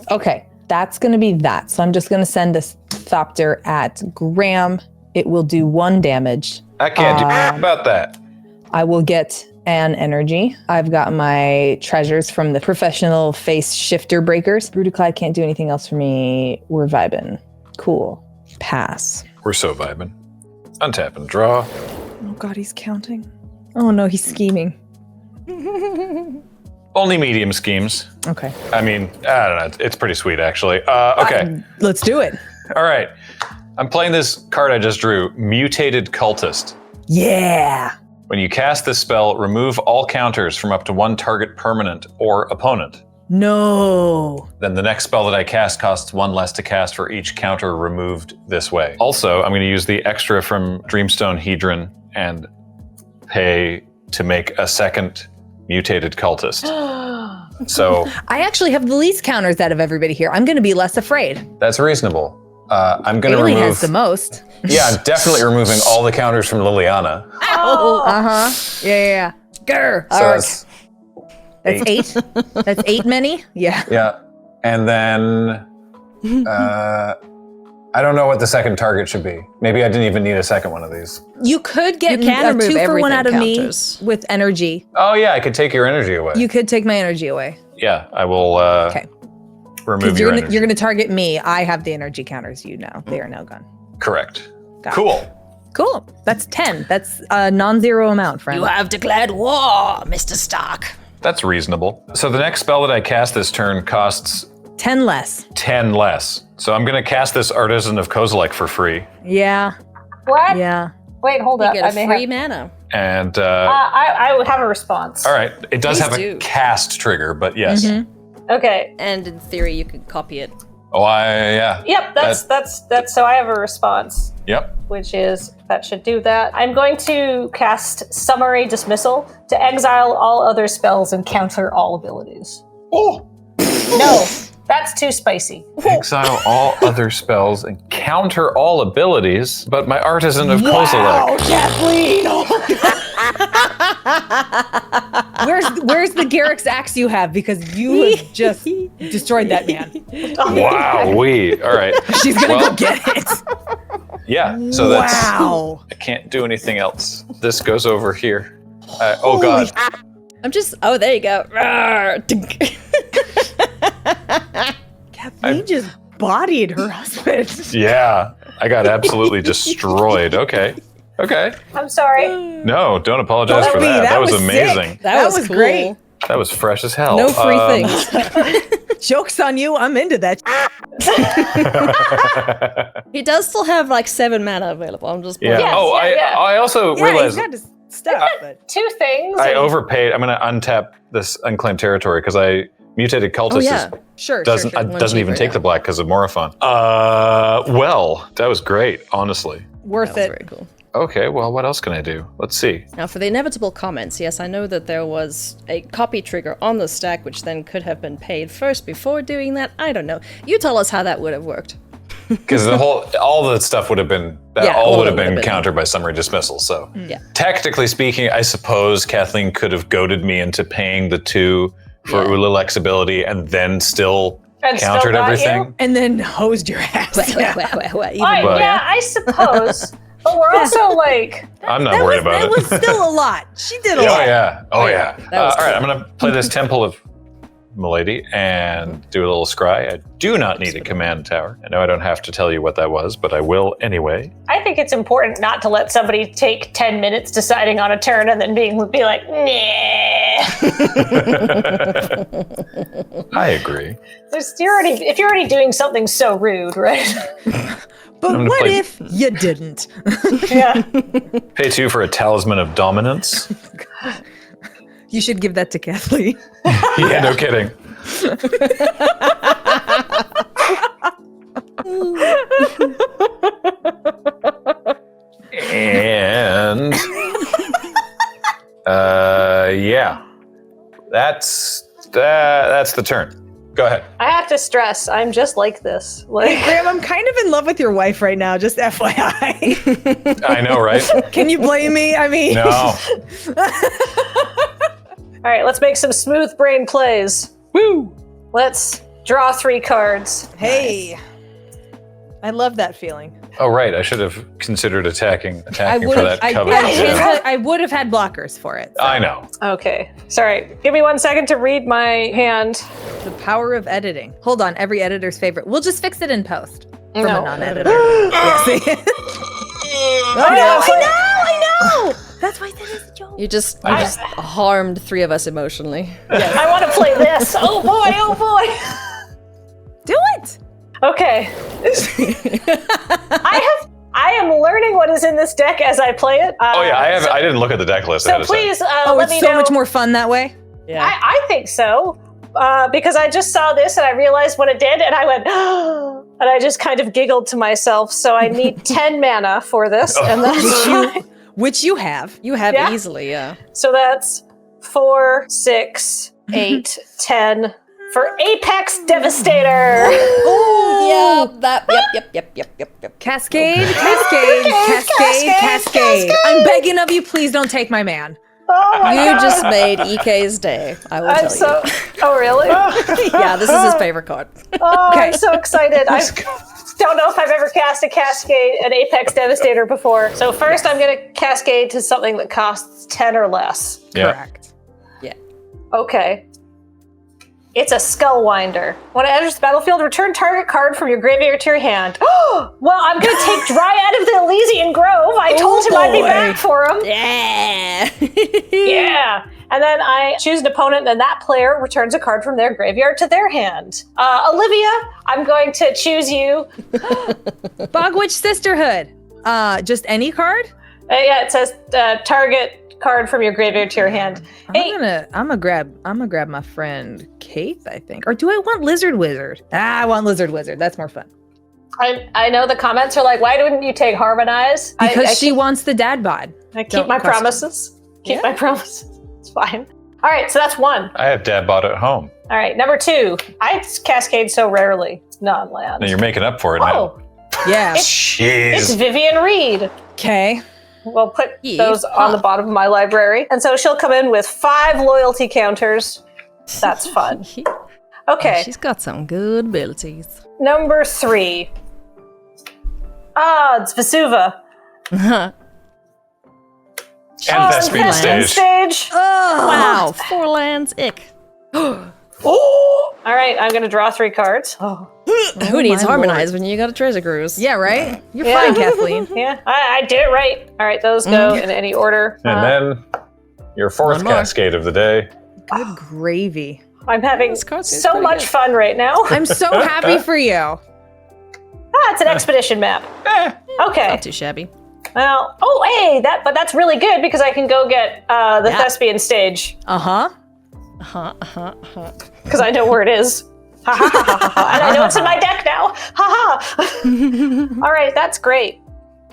Okay, that's going to be that. So I'm just going to send this thopter at Graham. It will do 1 damage. I can't do about that. I will get an energy. I've got my treasures from the professional face shifter breakers. Brutaclad can't do anything else for me. We're vibing. Cool. Pass. We're so vibing. Untap and draw. Oh God, he's counting. Oh no, he's scheming. Only medium schemes. Okay. I mean, I don't know. It's pretty sweet, actually. Okay. Let's do it. All right. I'm playing this card I just drew, Mutated Cultist. Yeah. When you cast this spell, remove all counters from up to 1 target permanent or opponent. No. Then the next spell that I cast costs 1 less to cast for each counter removed this way. Also, I'm going to use the extra from Dreamstone Hedron and pay to make a second Mutated Cultist. So I actually have the least counters out of everybody here. I'm going to be less afraid. that's reasonable. I'm going to Ailey remove... has the most. Yeah, I'm definitely removing all the counters from Liliana. Oh. Uh-huh. Yeah. Grr. So that's That's 8. That's 8 many? Yeah. Yeah. And then I don't know what the second target should be. Maybe I didn't even need a second one of these. You could get You can a remove 2 for 1 everything out of counters. me with energy. Oh yeah, I could take your energy away. You could take my energy away. Yeah, I will Okay. remove Because your you're energy. going to target me. I have the energy counters, They are now gone. Correct. Got it. Cool. Cool. That's 10. That's a non-zero amount, friend. You have declared war, Mr. Stark. That's reasonable. So the next spell that I cast this turn costs 10 less. 10 less. So I'm going to cast this Artisan of Kozilek for free. Yeah. What? Yeah. Wait, hold You up. get I a may free have. mana. And I would have a response. all right, it does Please have a do. cast trigger, but yes. Okay. And in theory, you could copy it. Oh, yeah. Yep. That's. So I have a response, Yep. which is that should do that. I'm going to cast Summary Dismissal to exile all other spells and counter all abilities. Oh. No, that's too spicy. Exile all other spells and counter all abilities, but my Artisan of Kozilek. Kathleen! Where's the Garrick's axe you have? Because you have just destroyed that man. Wow, all right. She's gonna go get it. Yeah, so that's... Wow. I can't do anything else. This goes over here. Oh, God. I'm just. Oh, there you go. Kathleen just bodied her husband. Yeah, I got absolutely destroyed. Okay. I'm sorry. No, don't apologize for that. That was amazing. Sick. That was cool. great. That was fresh as hell. No free things. Joke's on you. I'm into that. He does still have like 7 mana available. I'm just. Yeah. Yes, Oh, yeah. I also Yeah, realized he's got his stuff, but 2 things. I overpaid. I'm going to untap this unclaimed territory because I mutated cultist Oh yeah. sure. doesn't One doesn't even cheaper, take yeah. the black because of Morophon. Well, that was great, honestly. worth That was it. very cool. Okay, well, what else can I do? Let's see. Now, for the inevitable comments, yes, I know that there was a copy trigger on the stack, which then could have been paid first before doing that. I don't know. You tell us how that would have worked. Because all the stuff would have been Yeah, all all would of have it would been have been- countered by summary dismissal. So Yeah. technically speaking, I suppose Kathleen could have goaded me into paying the 2 for Yeah. Ulalek's ability and then still And still countered got everything. you? And then hosed your ass. Even But- Yeah, I suppose. But we're also like, I'm not worried about That it. was still a lot. She did a Oh lot. yeah. Oh yeah. That was All right, cool. I'm gonna play this Temple of Milady and do a little scry. I do not need a command tower. I know I don't have to tell you what that was, but I will anyway. I think it's important not to let somebody take 10 minutes deciding on a turn and then be like, nah. I agree. If you're already doing something so rude, right? But I'm gonna what play- if you didn't? Yeah. Pay 2 for a Talisman of Dominance. You should give that to Kathleen. Yeah, no kidding. And yeah, that's the turn. Go ahead. I have to stress, I'm just like this. Like, Graham, I'm kind of in love with your wife right now, just FYI. I know, right? Can you blame me? I mean, No. all right, let's make some smooth brain plays. Woo! Let's draw 3 cards. Hey. I love that feeling. Oh, right. I should have considered attacking for that I covenant. would have had blockers for it. I know. Okay, sorry. Give me 1 second to read my hand. The power of editing. Hold on, every editor's favorite. We'll just fix it in post. From No. a non-editor. Yeah, see? I know! That's why that is a joke. You just harmed 3 of us emotionally. I want to play this. Oh boy. Do it! Okay. I am learning what is in this deck as I play it. Oh yeah, I didn't look at the deck list ahead So of time. please Oh, let it's me so know. much more fun that way. Yeah. I think so. Because I just saw this and I realized what it did and I went, and I just kind of giggled to myself. So I need 10 mana for this. And that's Which you have. You have Yeah. easily, yeah. So that's 4, 6, 8, 10 for Apex Devastator. Yeah, yep. Cascade. I'm begging of you, please don't take my man. Oh my You God. just made EK's day, I will I'm tell so. Oh really? you. Yeah, this is his favorite card. Oh, Okay. I'm so excited. I don't know if I've ever cast a Cascade, an Apex Devastator before. So first I'm going to Cascade to something that costs 10 or less. Yeah. Correct. Yeah. Okay. It's a Skullwinder. When it enters the battlefield, return target card from your graveyard to your hand. Well, I'm going to take Dryad of the Elysian Grove. I told him I'd be boy. back for him. Yeah. Yeah. And then I choose an opponent, and that player returns a card from their graveyard to their hand. Olivia, I'm going to choose you. Bogwitch Sisterhood. Just any card? Yeah, it says target card from your graveyard to your hand. Hey, I'm gonna grab my friend Kate, I think. Or do I want Lizard Wizard? I want Lizard Wizard. That's more fun. I know the comments are like, why didn't you take Harmonize? Because she wants the dad bod. I keep Don't my question. promises. Keep my promises. It's fine. All right, so that's 1. I have Dad bought at home. All right, number 2. I cascade so rarely. Non-land. Now you're making up for it now. Yeah. It's Jeez. Vivian Reed. Okay. We'll put Yeah. those on the bottom of my library. And so she'll come in with 5 loyalty counters. That's fun. Okay, She's got some good abilities. number 3. It's Vesuva. And Thespian Thespian stage. stage. Wow, 4 lands, ick. All right, I'm going to draw 3 cards. Who needs my Harmonize when you got a Treasure Cruise? Yeah, right? You're Yeah. fine, Kathleen. Yeah, I did it right. All right, those go in any order. And then your 4th One more. cascade of the day. Good gravy. I'm having This card seems so pretty much good. fun right now. I'm so happy for you. It's an expedition map. Okay. Not too shabby. Well, hey, but that's really good because I can go get the Yeah. Thespian stage Uh-huh. because I know where it is. Ha ha ha ha ha! And I know it's in my deck now. Ha ha! All right, that's great.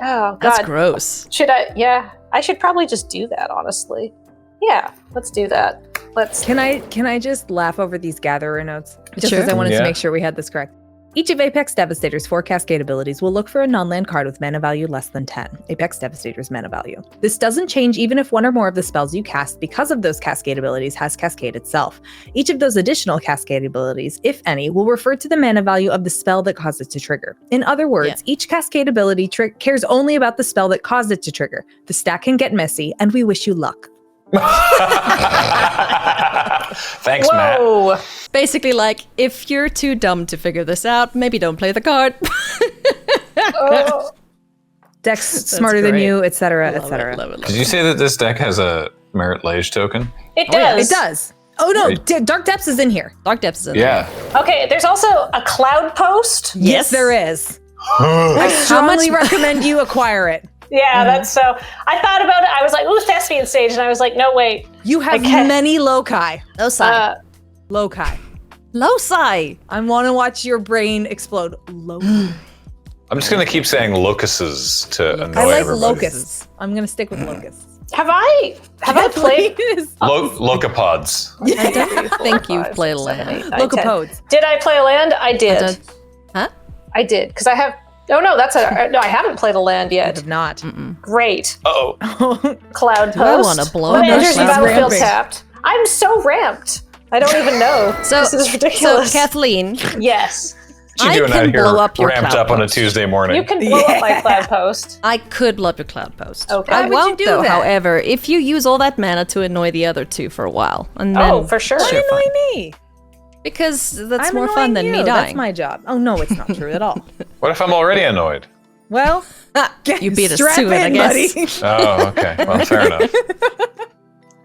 Oh God, That's gross. should I? Yeah, I should probably just do that. Honestly, yeah, let's do that. Let's. Can I just laugh over these gatherer notes? Just Sure. because I wanted Yeah. to make sure we had this correct. Each of Apex Devastator's 4 Cascade abilities will look for a non-land card with mana value less than 10, Apex Devastator's mana value. This doesn't change even if one or more of the spells you cast because of those Cascade abilities has Cascade itself. Each of those additional Cascade abilities, if any, will refer to the mana value of the spell that caused it to trigger. In other words, each Cascade ability cares only about the spell that caused it to trigger. The stack can get messy, and we wish you luck. Thanks, Matt. Whoa! Basically, like, if you're too dumb to figure this out, maybe don't play the card. Oh. Deck's smarter than great. you, etc., Love it, etc. love it, love Did you say that this deck has a Merit Lage token? It yeah, does. It does. Oh no, Right. Dark Depths is in here. Dark Depths is in Yeah. Okay, there's also a cloud post. Yes, there is. I strongly recommend you acquire it. Yeah, that's so. I thought about it. I was like, ooh, thespian stage. And I was like, no, wait. You have can't- many loci. Loci. Loci. Loci. I want to watch your brain explode. Loci. I'm just gonna keep saying locuses to annoy I like everybody. locusts. I'm gonna stick with locusts. Have I played? Locopods. I don't think you've played land. 8, 9, 10. Locopodes. Did I play a land? I did. Huh? I did because I have. Oh no, that's a no. I haven't played a land I yet. have not. Great. Oh, Cloud post. I wanna blow When up enters the those battlefield ramping. tapped. I'm so ramped. I don't even know. This is ridiculous. So Kathleen, Yes, what you I doing can out here blow up your ramped cloud up on a post. Tuesday morning? you can blow up my cloud post. I could blow up your cloud post. Okay. I Why would you won't do though. that? However, if you use all that mana to annoy the other two for a while, and then Oh, for sure. Why Sure, annoy me? because that's I'm more fun annoying than you. me That's dying. my job. Oh no, it's not true at all. What if I'm already annoyed? Well, You beat us strap to it, I in, guess. buddy. Oh, okay. Well, fair enough.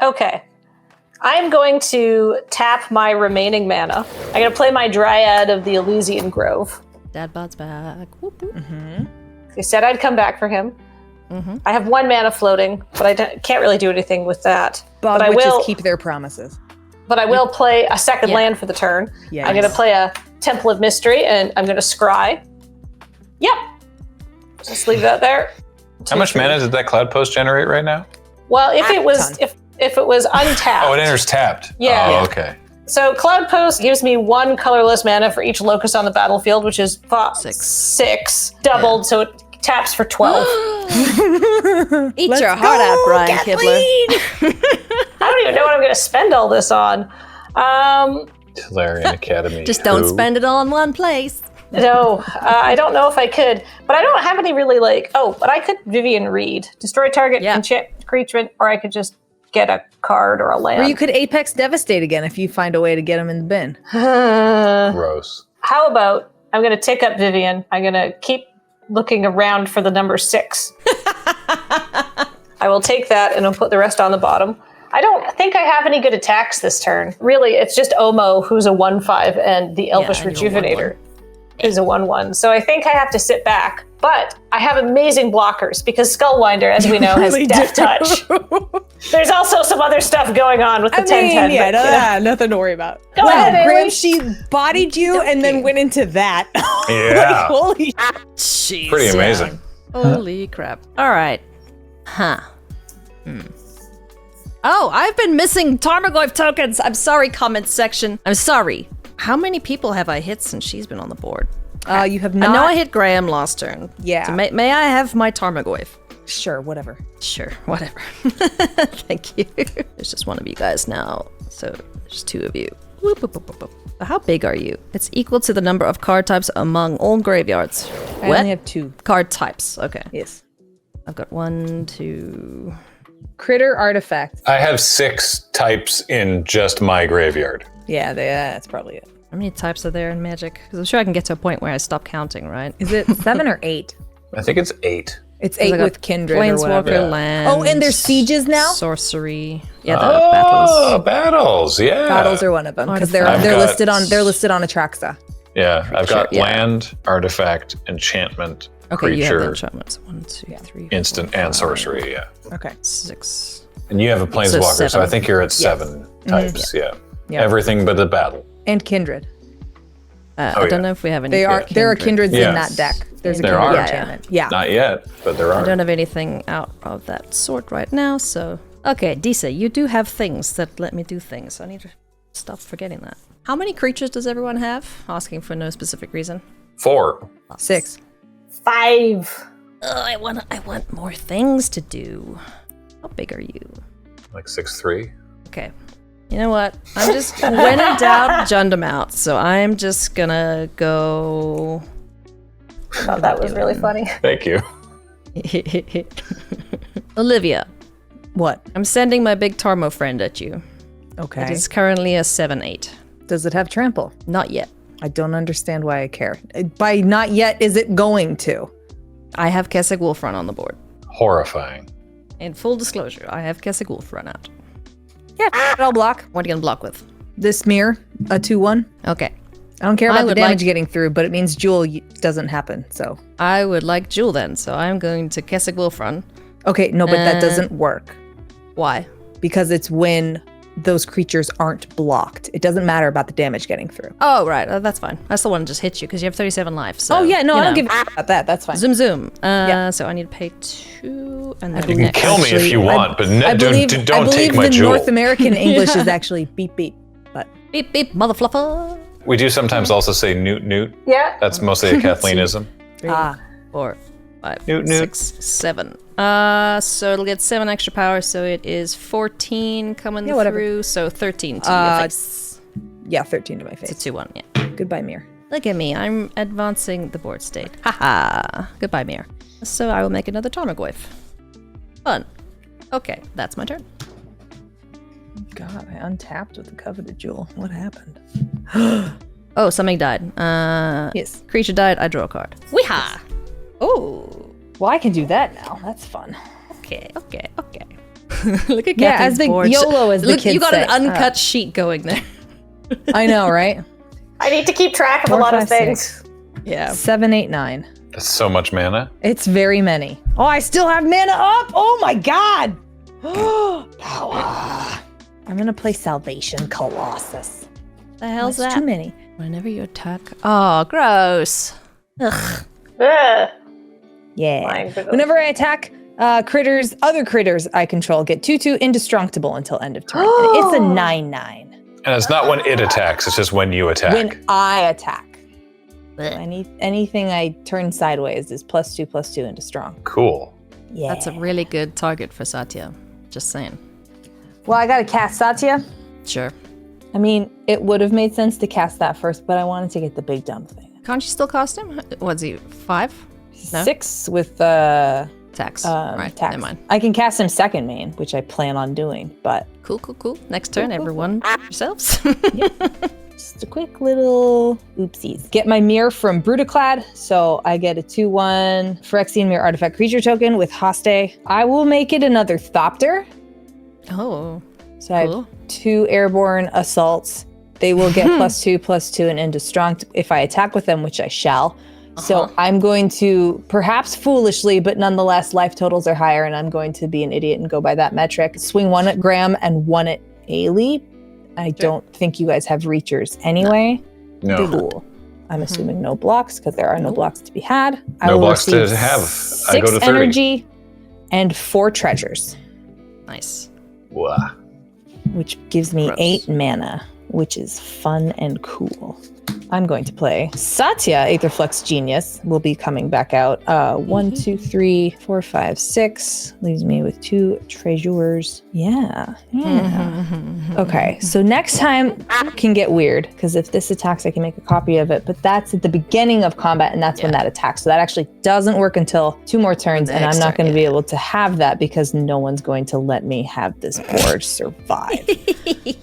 Okay. I'm going to tap my remaining mana. I'm going to play my Dryad of the Elysian Grove. Dad bod's back. Whoop, whoop. They said I'd come back for him. I have 1 mana floating, but I can't really do anything with that. Bog but I witches will. keep their promises. But I will play a second Yeah. land for the turn. Yes. I'm going to play a Temple of Mystery, and I'm going to scry. Yep. Just leave that there. How much mana did that cloud post generate right now? Well, if it was ton. if it was untapped. Oh, it enters tapped. Yeah. Oh, okay. So Cloud Post gives me 1 colorless mana for each locust on the battlefield, which is 6 doubled, so it taps for 12. Eat Let's your heart out, go, Brian Kathleen! Kibler. I don't even know what I'm going to spend all this on. Tolarian Academy. Just don't Who? spend it all in one place. No, I don't know if I could, but I don't have any really but I could Vivian Reed, destroy target enchant creature, or I could just get a card or a land. Or you could Apex Devastate again if you find a way to get them in the bin. Gross. How about I'm going to take up Vivian. I'm going to keep looking around for the number 6. I will take that and I'll put the rest on the bottom. I don't think I have any good attacks this turn. Really, it's just Omo, who's a 1/5, and the Elvish and you're Rejuvenator, who's a 1/1. So I think I have to sit back. But I have amazing blockers because Skullwinder, as we know, has Really Death do. Touch. There's also some other stuff going on with the 10/10. yeah, but, you know. nothing to worry about. Go ahead, Graham, Haley. she bodied you and then went into that. Yeah. Holy Jeez. Pretty amazing. Holy crap. All right. Huh. Oh, I've been missing Tarmogoyf tokens. I'm sorry, comment section. I'm sorry. How many people have I hit since she's been on the board? You have not. I know I hit Graham last turn. Yeah. So may I have my Tarmogoyf? Sure, whatever. Sure, whatever. Thank you. There's just one of you guys now. So there's 2 of you. Whoop, whoop, whoop, whoop, whoop. How big are you? It's equal to the number of card types among all graveyards. I only have 2. Card types. Okay. Yes. I've got 1, 2. Critter artifact. I have 6 types in just my graveyard. Yeah, that's probably it. How many types are there in Magic? Because I'm sure I can get to a point where I stop counting, right? Is it 7 or 8? I think it's 8. It's 'Cause I 8 got with Kindred or whatever. Yeah. land. Oh, and there's sieges now? Sorcery. Yeah, the battles. Oh, battles. Yeah. Battles are one of them because they're I've they're got- listed on Atraxa. Yeah, I've got yeah. land, artifact, enchantment, Okay, you have the creature, enchantments. 1, 2, 3, instant, 4, and 5, sorcery. Yeah. Okay. 6. And you have a planeswalker, so I 7. think you're at 7 types. Yeah. Yeah. Everything but the battle. And Kindred. I don't know if we have any. There are Kindreds Yeah. in that deck. There's a There Kindred are. enchantment. Yeah. Not yet, but there I are. don't have anything out of that sort right now, so. Okay, Disa, you do have things that let me do things. I need to stop forgetting that. How many creatures does everyone have? Asking for no specific reason. 4. 6. 5. I want more things to do. How big are you? Like 6'3". Okay. You know what? I'm just, when in doubt, jund them out. So I'm just gonna go. I thought that was really funny. Thank you. Olivia, What? I'm sending my big Tarmo friend at you. Okay. It is currently a 7/8. Does it have trample? Not yet. I don't understand why I care. By not yet, is it going to? I have Kessig Wolfrun on the board. Horrifying. In full disclosure, I have Kessig Wolfrun out. Yeah, I'll block. What are you gonna block with? This mirror, a 2/1. Okay. I don't care about the would damage like- getting through, but it means Jewel doesn't happen, so. I would like Jewel then, so I'm going to Kessig Wolfrun. Okay, no, but that doesn't work. Why? Because it's when those creatures aren't blocked. It doesn't matter about the damage getting through. Oh, right. That's fine. I still want to just hit you because you have 37 life. So, Oh, yeah, no, you I don't know. give a about that. That's fine. Zoom, zoom. Yeah. So I need to pay 2 and then I You can believe- kill me if actually, you want, but I believe, don't take my the jewel. North American English is actually beep beep, but beep, beep, mother fluffer. We do sometimes also say newt newt. Yeah. That's mostly a Kathleenism. 3, Ah. 4, 5, Newt, newt. 6, 7. So it'll get 7 extra power, so it is 14 coming whatever. through, so 13 to your face. yeah, 13 to my face. It's a 2-1, yeah. Goodbye, Mir. Look at me, I'm advancing the board state. Haha. Goodbye, Mir. So I will make another Tarmogoyf. Fun. Okay, that's my turn. God, I untapped with the coveted jewel. What happened? Oh, something died. Yes. Creature died, I draw a card. Weeha! Oh, Well, I can do that now. That's fun. okay. Look at Yeah, Kathleen's as the board. YOLO, as the Look, kids you got say. an uncut sheet going there. I know, right? I need to keep track of a 4, lot 5, of things. 6, Yeah. 7, 8, 9. That's so much mana. It's very many. Oh, I still have mana up. Oh my god. Power. I'm gonna play Salvation Colossus. The hell's That's that? too many. Whenever you attack. Oh, gross. Ugh. Ugh. Yeah. Fine, but- Whenever I attack other critters I control get 2/2 indestructible until end of turn. And it's a 9/9 And it's not when it attacks, it's just when you attack. when I attack. Blech. Anything I turn sideways is +2/+2 into strong. Cool. Yeah. That's a really good target for Satya. Just saying. Well, I gotta cast Satya. Sure. I mean, it would have made sense to cast that first, but I wanted to get the big dumb thing. Can't you still cast him? What's he? 5? No? 6 with Tax. Right. tax. Never mind. I can cast him second main, which I plan on doing, but Cool. Next turn, everyone. Yourselves. just a quick little oopsies. Get my mirror from Brutaclad, so I get a 2/1 Phyrexian Mirror Artifact Creature token with Hoste. I will make it another Thopter, Oh. so I Cool. have 2 airborne assaults. They will get +2/+2 and into strong if I attack with them, which I shall. So I'm going to, perhaps foolishly, but nonetheless, life totals are higher, and I'm going to be an idiot and go by that metric. Swing 1 at Graham and 1 at Ailey. I don't think you guys have reachers anyway. No. Cool. I'm assuming no blocks because there are no blocks to be had. I No will blocks to receive have. I 6 go to 30. energy and 4 treasures, Nice. Wah. which gives me Gross. 8 mana, which is fun and cool. I'm going to play Satya, Aetherflux Genius, will be coming back out. 1, 2, 3, 4, 5, 6. Leaves me with 2 treasures. Yeah. Okay, so next time can get weird, because if this attacks, I can make a copy of it, but that's at the beginning of combat, and that's when that attacks. So that actually doesn't work until 2 more turns, and I'm Next not turn, going to be able to have that because no one's going to let me have this board survive.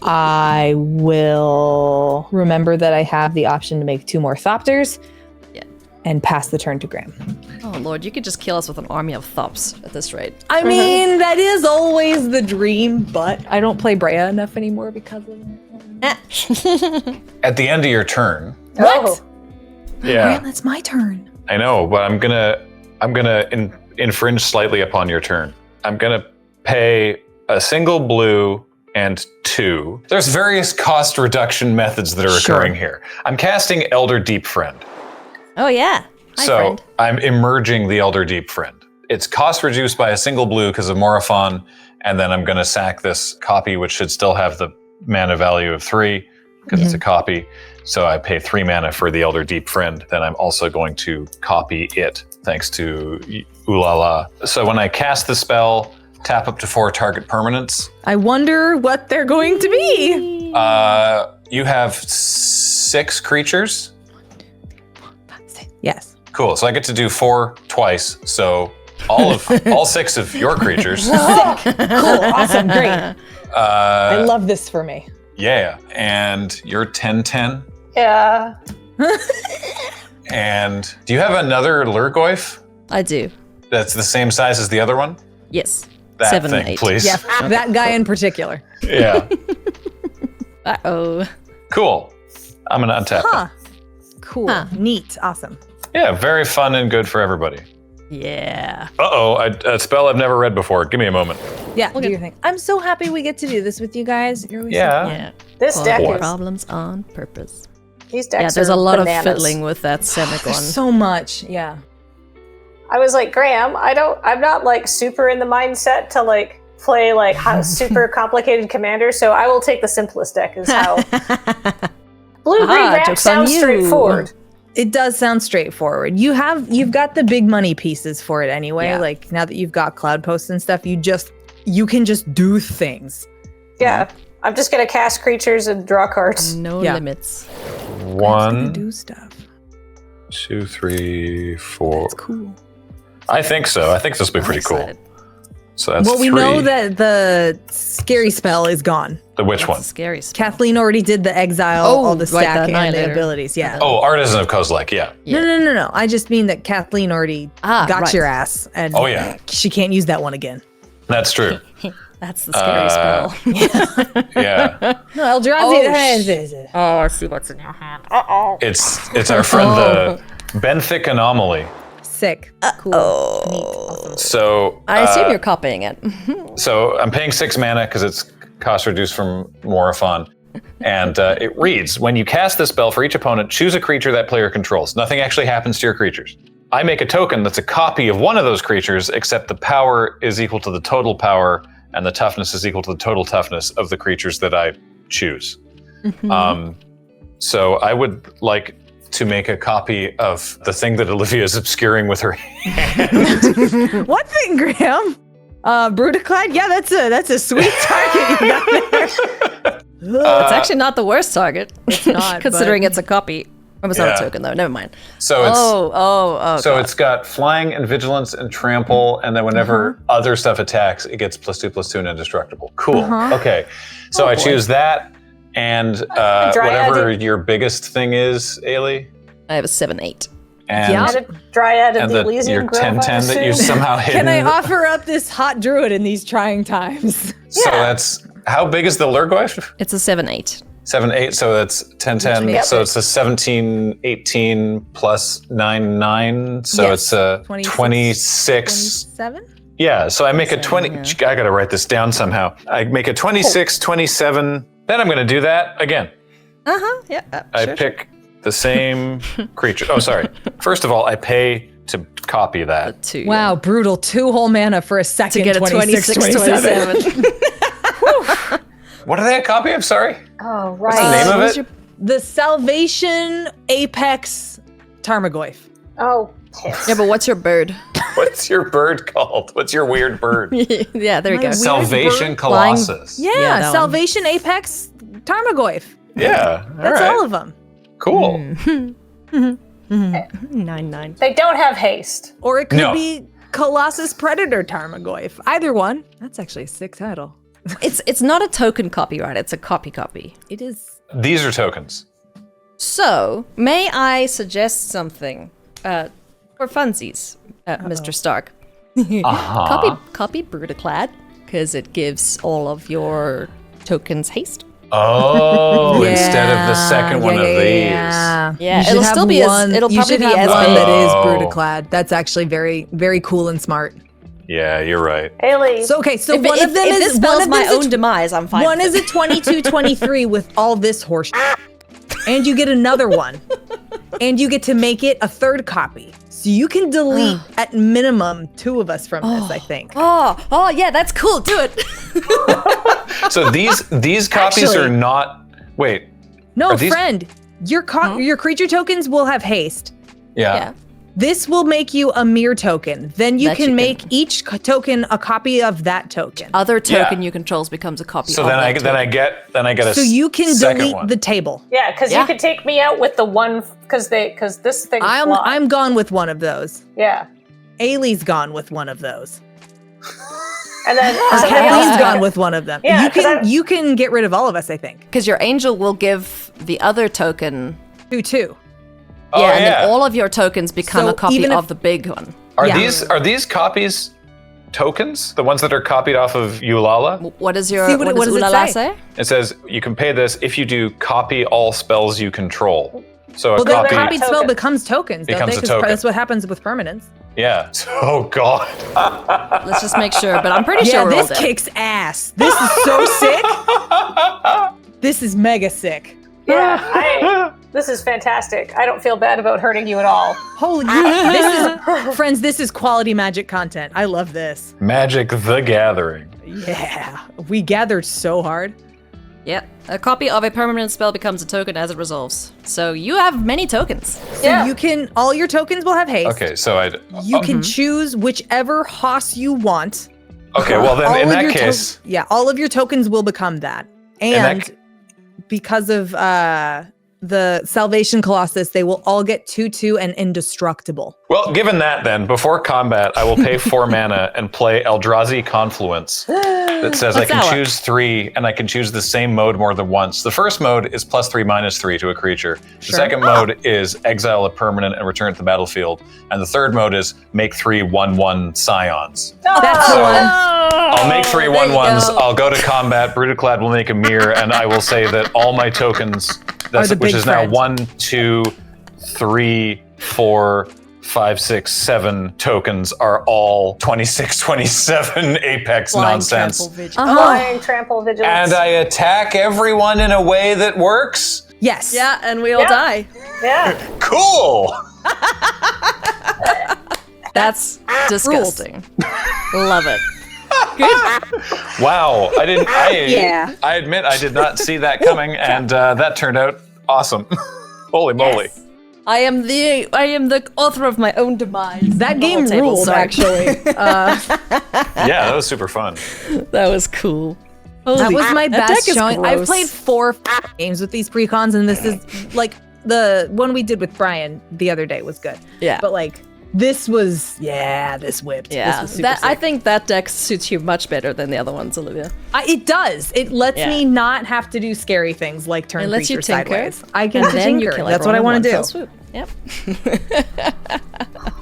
I will remember that I have the option to make 2 more Thopters and pass the turn to Graham. Oh lord, you could just kill us with an army of Thops at this rate. I mean, that is always the dream, but I don't play Brea enough anymore because of it. At the end of your turn. What? Yeah. Graham, that's my turn. I know, but I'm gonna infringe slightly upon your turn. I'm gonna pay a single blue and 2. There's various cost reduction methods that are Sure. occurring here. I'm casting Elder Deep Friend. Oh yeah. Hi, So friend. I'm emerging the Elder Deep Friend. It's cost reduced by a single blue because of Morophon, and then I'm gonna sack this copy, which should still have the mana value of 3, because it's a copy. So I pay 3 mana for the Elder Deep Friend. Then I'm also going to copy it, thanks to Ulalek. So when I cast the spell, tap up to 4 target permanents. I wonder what they're going to be. You have 6 creatures. Yes. Cool. So I get to do 4 twice. So all 6 of your creatures. Cool. Awesome. Great. I love this for me. Yeah. And you're 10/10. Yeah. And do you have another Lurgoyf I do. that's the same size as the other one? Yes. That 7 thing, and 8. please. Yeah, that guy in particular. Yeah. Uh-oh. Cool. I'm gonna untap Huh. them. Cool. Huh. Neat. Awesome. Yeah, very fun and good for everybody. Yeah. Uh-oh, a spell I've never read before. Give me a moment. Yeah, do your thing. I'm so happy we get to do this with you guys. You're always so Yeah. Yeah. This deck is Problems on purpose. these decks. Yeah, there's are a lot bananas. of fiddling with that semicolon. There's so much. Yeah. I was like, Graham, I'm not like super in the mindset to like play like super complicated commanders, so I will take the simplest deck. Is how blue-green wrap joke's on sounds you. straightforward. It does sound straightforward. You've got the big money pieces for it anyway. Yeah. Like now that you've got cloud posts and stuff, you can just do things. Yeah, I'm just gonna cast creatures and draw cards. No Yeah. limits. Gonna 1, do stuff. 2, 3, 4. That's cool. I think so. I think this will be pretty cool. Excited. So that's Well, we 3. know that the scary spell is gone. The which That's one? a scary spell. Kathleen already did the exile, Oh, all the right, the stack and the Annihilator. abilities. Yeah. Oh, Artisan of Kozilek, yeah. Yeah. No. I just mean that Kathleen already got right. your ass, and Oh, yeah. she can't use that one again. That's true. That's the scary spell. Yeah. No, Eldrazi. Oh, I see what's in your hand. Uh-oh. It's our friend the benthic anomaly. Sick. Cool. Neat. Awesome. So I assume you're copying it. So I'm paying 6 mana because it's cost reduced from Morophon. And it reads, when you cast this spell for each opponent, choose a creature that player controls. Nothing actually happens to your creatures. I make a token that's a copy of one of those creatures, except the power is equal to the total power and the toughness is equal to the total toughness of the creatures that I choose. So I would like to make a copy of the thing that Olivia is obscuring with her hand. What thing, Graham? Brutaclad? Yeah, that's a sweet target you got there. It's actually not the worst target. It's not, considering but- it's a copy. Oh, it's not Yeah. a token though. Never mind. So it's Oh. so God. it's got flying and vigilance and trample, and then whenever other stuff attacks, it gets +2/+2 and indestructible. Cool. Okay. So I choose that, and whatever your biggest thing is, Ailey, I have a 7/8. and Yeah. And a Dryad of and the Elysian your Grove, 10/10 that you somehow hidden. Can I offer up this hot druid in these trying times? So that's how big is the Lurgoyf? It's a 7/8. 7/8. So that's 10/10. Yep. So it's a 17, 18 plus 9, 9. So Yes. it's a 26. 26. 27? Yeah, so I make a 20. I gotta write this down somehow. I make a 26, 27. Then I'm gonna do that again. Yeah. I pick the same creature. Oh, sorry. First of all, I pay to copy that. 2. Wow, brutal. 2 whole mana for a second To get a 26, 26, 27. What are they a copy of? Sorry. Oh, What's the right. name of what it? was The Salvation Apex Tarmogoyf. Oh, piss. Yeah, but what's your bird? What's your bird called? What's your weird bird? Yeah, there you go. weird Salvation bird Colossus. Yeah, Yeah, that one. Salvation Apex Tarmogoyf. Yeah. That's right. all of them. Cool. 9/9. They don't have haste. Or it could No. be Colossus Predator Tarmogoyf. Either one. That's actually a sick title. It's not a token copy, right? It's a copy. It is. These are tokens. So, may I suggest something for funsies, Mr. Stark? Copy Brutaclad, because it gives all of your tokens haste. Oh, instead of the second one of these. Yeah, Yeah, You should it'll have still be as- one- it'll you probably should be have as one big. that is Oh. Brutaclad. That's actually very, very cool and smart. Yeah, you're right. Haley. So okay, so If, one if, of them if is this spells one of my them's a own demise, I'm fine. One with is it. a 22-23 with all this horse, and you get another one, and you get to make it a third copy. So you can delete at minimum 2 of us from this, I think. Oh, yeah, that's cool. Do it. So these copies Actually- are not. Wait. No, Are these- friend, your creature tokens will have haste. Yeah. This will make you a mirror token. Then you That can you make each token a copy of that token. Other token Yeah. you controls becomes a copy So of then that I token. get a So you can second delete one. the table. Yeah, because Yeah. you could take me out with the one because this thing. I'm gone with one of those. Yeah, Ailey's gone with one of those. and then somebody Kathleen's else- gone with one of them. Yeah, 'cause you can get rid of all of us, I think. Because your angel will give the other token. 2-2. Oh, yeah, and then all of your tokens become So a copy even if- of the big one. Are Yeah. these copies tokens? The ones that are copied off of Ulala? What is your See, what what does does it Ulala say? say? It says you can pay this if you do copy all spells you control. So a Well, the copy. copied spell Token. becomes tokens, don't Becomes they? a 'Cause token. that's what happens with permanence. Yeah. Oh God. Let's just make sure, but I'm pretty Yeah, sure we're all this dead. kicks ass. This is so sick. This is mega sick. Yeah, this is fantastic. I don't feel bad about hurting you at all. Holy, this is, friends, this is quality Magic content. I love this. Magic the Gathering. Yeah, we gathered so hard. Yep. A copy of a permanent spell becomes a token as it resolves. So you have many tokens. Yeah. You can, all your tokens will have haste. Okay, so You can choose whichever hoss you want. Okay, well then All in of that your case, yeah, all of your tokens will become that. And because of the Salvation Colossus, they will all get 2/2 and indestructible. well, given that then, before combat, I will pay 4 mana and play Eldrazi Confluence that says I What's can that one? choose 3 and I can choose the same mode more than once. The first mode is +3/-3 to a creature. The second mode is exile a permanent and return it to the battlefield. And the third mode is make 3 1/1 scions. That's the So- one. I'll make 3 there you 1/1s. go. I'll go to combat. Brutaclad will make a mirror, and I will say that all my tokens, the which big is now friend. 1, 2, 3, 4, 5, 6, 7 tokens, are all 26, 27 Apex Flying nonsense. trample vigil. Flying trample vigilance. And I attack everyone in a way that works. Yes. Yeah, and we all Yeah. die. Yeah. Cool. That's disgusting. Love it. Wow. I didn't. Yeah. I admit I did not see that coming, and that turned out awesome. Holy moly. I am the author of my own demise. That On game the table, ruled, sorry. actually. Yeah, that was super fun. That was cool. That Holy- was my that best deck is showing. I've gross. played 4 games with these precons, and this is like the one we did with Brian the other day was good. Yeah. But like this was, this whipped. This Yeah, was super that, I sick. think that deck suits you much better than the other ones, Olivia. It does. It lets Yeah. me not have to do scary things like turn It lets you creature tinker, sideways. I can and then you tinker. kill That's what I everyone want to in do. one fell swoop. Yep.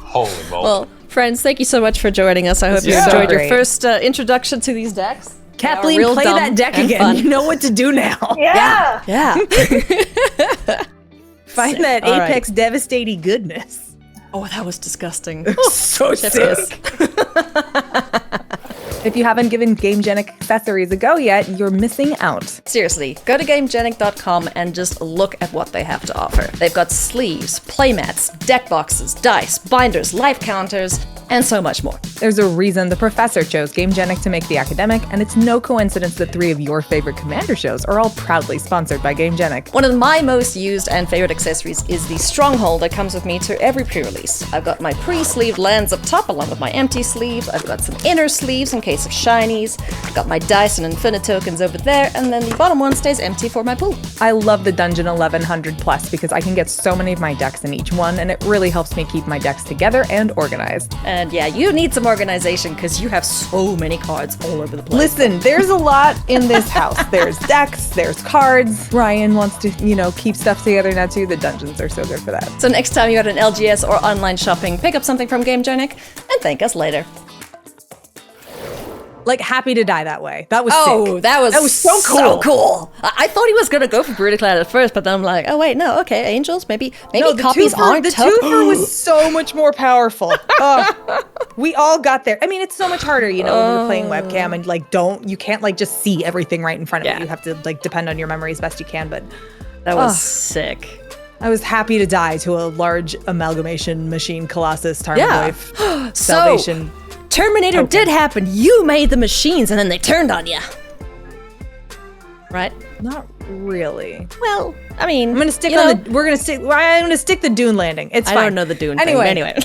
Holy moly. Well, friends, thank you so much for joining us. I hope you was so enjoyed your great. first introduction to these decks. They are Kathleen, real play dumb that deck and again. fun. You know what to do now. Yeah. Yeah. Find that All right. Apex devastating goodness. Oh, that was disgusting. So Chef's sick. kiss. If you haven't given GameGenic accessories a go yet, you're missing out. Seriously, go to GameGenic.com and just look at what they have to offer. They've got sleeves, playmats, deck boxes, dice, binders, life counters, and so much more. There's a reason the professor chose GameGenic to make the academic, and it's no coincidence that 3 of your favorite Commander shows are all proudly sponsored by GameGenic. One of my most used and favorite accessories is the Stronghold that comes with me to every pre-release. I've got my pre-sleeved lands up top along with my empty sleeves. I've got some inner sleeves in case of shinies. I've got my dice and infinite tokens over there, and then the bottom one stays empty for my pool. I love the Dungeon 1100 Plus because I can get so many of my decks in each one, and it really helps me keep my decks together and organized. And yeah, you need some organization because you have so many cards all over the place. Listen, there's a lot in this house. There's decks, there's cards. Ryan wants to, keep stuff together now too. The dungeons are so good for that. So next time you're at an LGS or online shopping, pick up something from GameGenic and thank us later. Like, happy to die that way. That was Oh, sick. that was so cool. So cool. I thought he was gonna go for Brutaclad at first, but then I'm like, oh wait, no, okay, angels, maybe No, copies aren't the tough. twofer was so much more powerful. We all got there. I mean, it's so much harder, when you're playing webcam and you can't just see everything right in front of Yeah. you. You have to depend on your memory as best you can. But That was sick. I was happy to die to a large amalgamation machine Colossus Tarmogoyf Salvation. Terminator did happen. You made the machines and then they turned on you. Right? Not really. Well, I mean, I'm gonna stick I'm gonna stick the Dune landing. It's I fine. don't know the Dune thing, Anyway, anyway.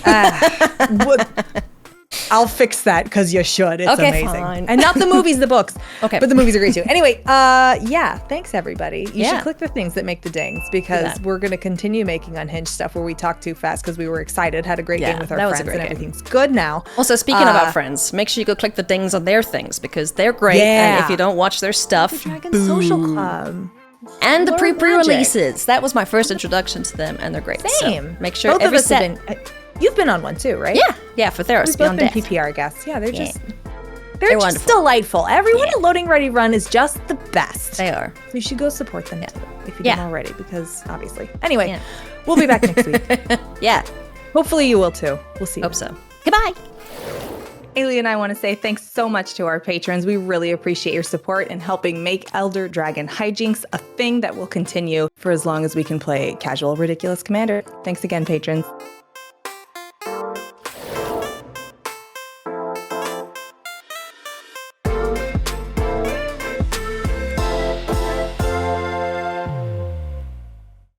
I'll fix that because you should. It's Okay, amazing. fine. And not the movies, the books. Okay. But the movies are great too. Anyway, thanks everybody. You Yeah. should click the things that make the dings because that. we're gonna continue making unhinged stuff where we talk too fast because we were excited, had a great Yeah, game with our that was a friends, and great game. everything's good now. Also, speaking of our friends, make sure you go click the dings on their things because they're great. Yeah. And if you don't watch their stuff, Dragon Social Club. and the Learn pre-releases, that was my first introduction to them, and they're great. Same. So make sure Both every of us set. have been. You've been on one too, right? Yeah, for Theros We've both Beyond been Death. PPR guests. Yeah, they're just. They're They're just wonderful. delightful. Everyone at Loading Ready Run is just the best. They are. You should go support them too. if you Yeah. didn't already, because obviously. Anyway, Yeah. we'll be back next week. Yeah, Hopefully you will too. We'll see. hope so. Goodbye. Ailey and I want to say thanks so much to our patrons. We really appreciate your support in helping make Elder Dragon Hijinks a thing that will continue for as long as we can play Casual Ridiculous Commander. Thanks again, patrons.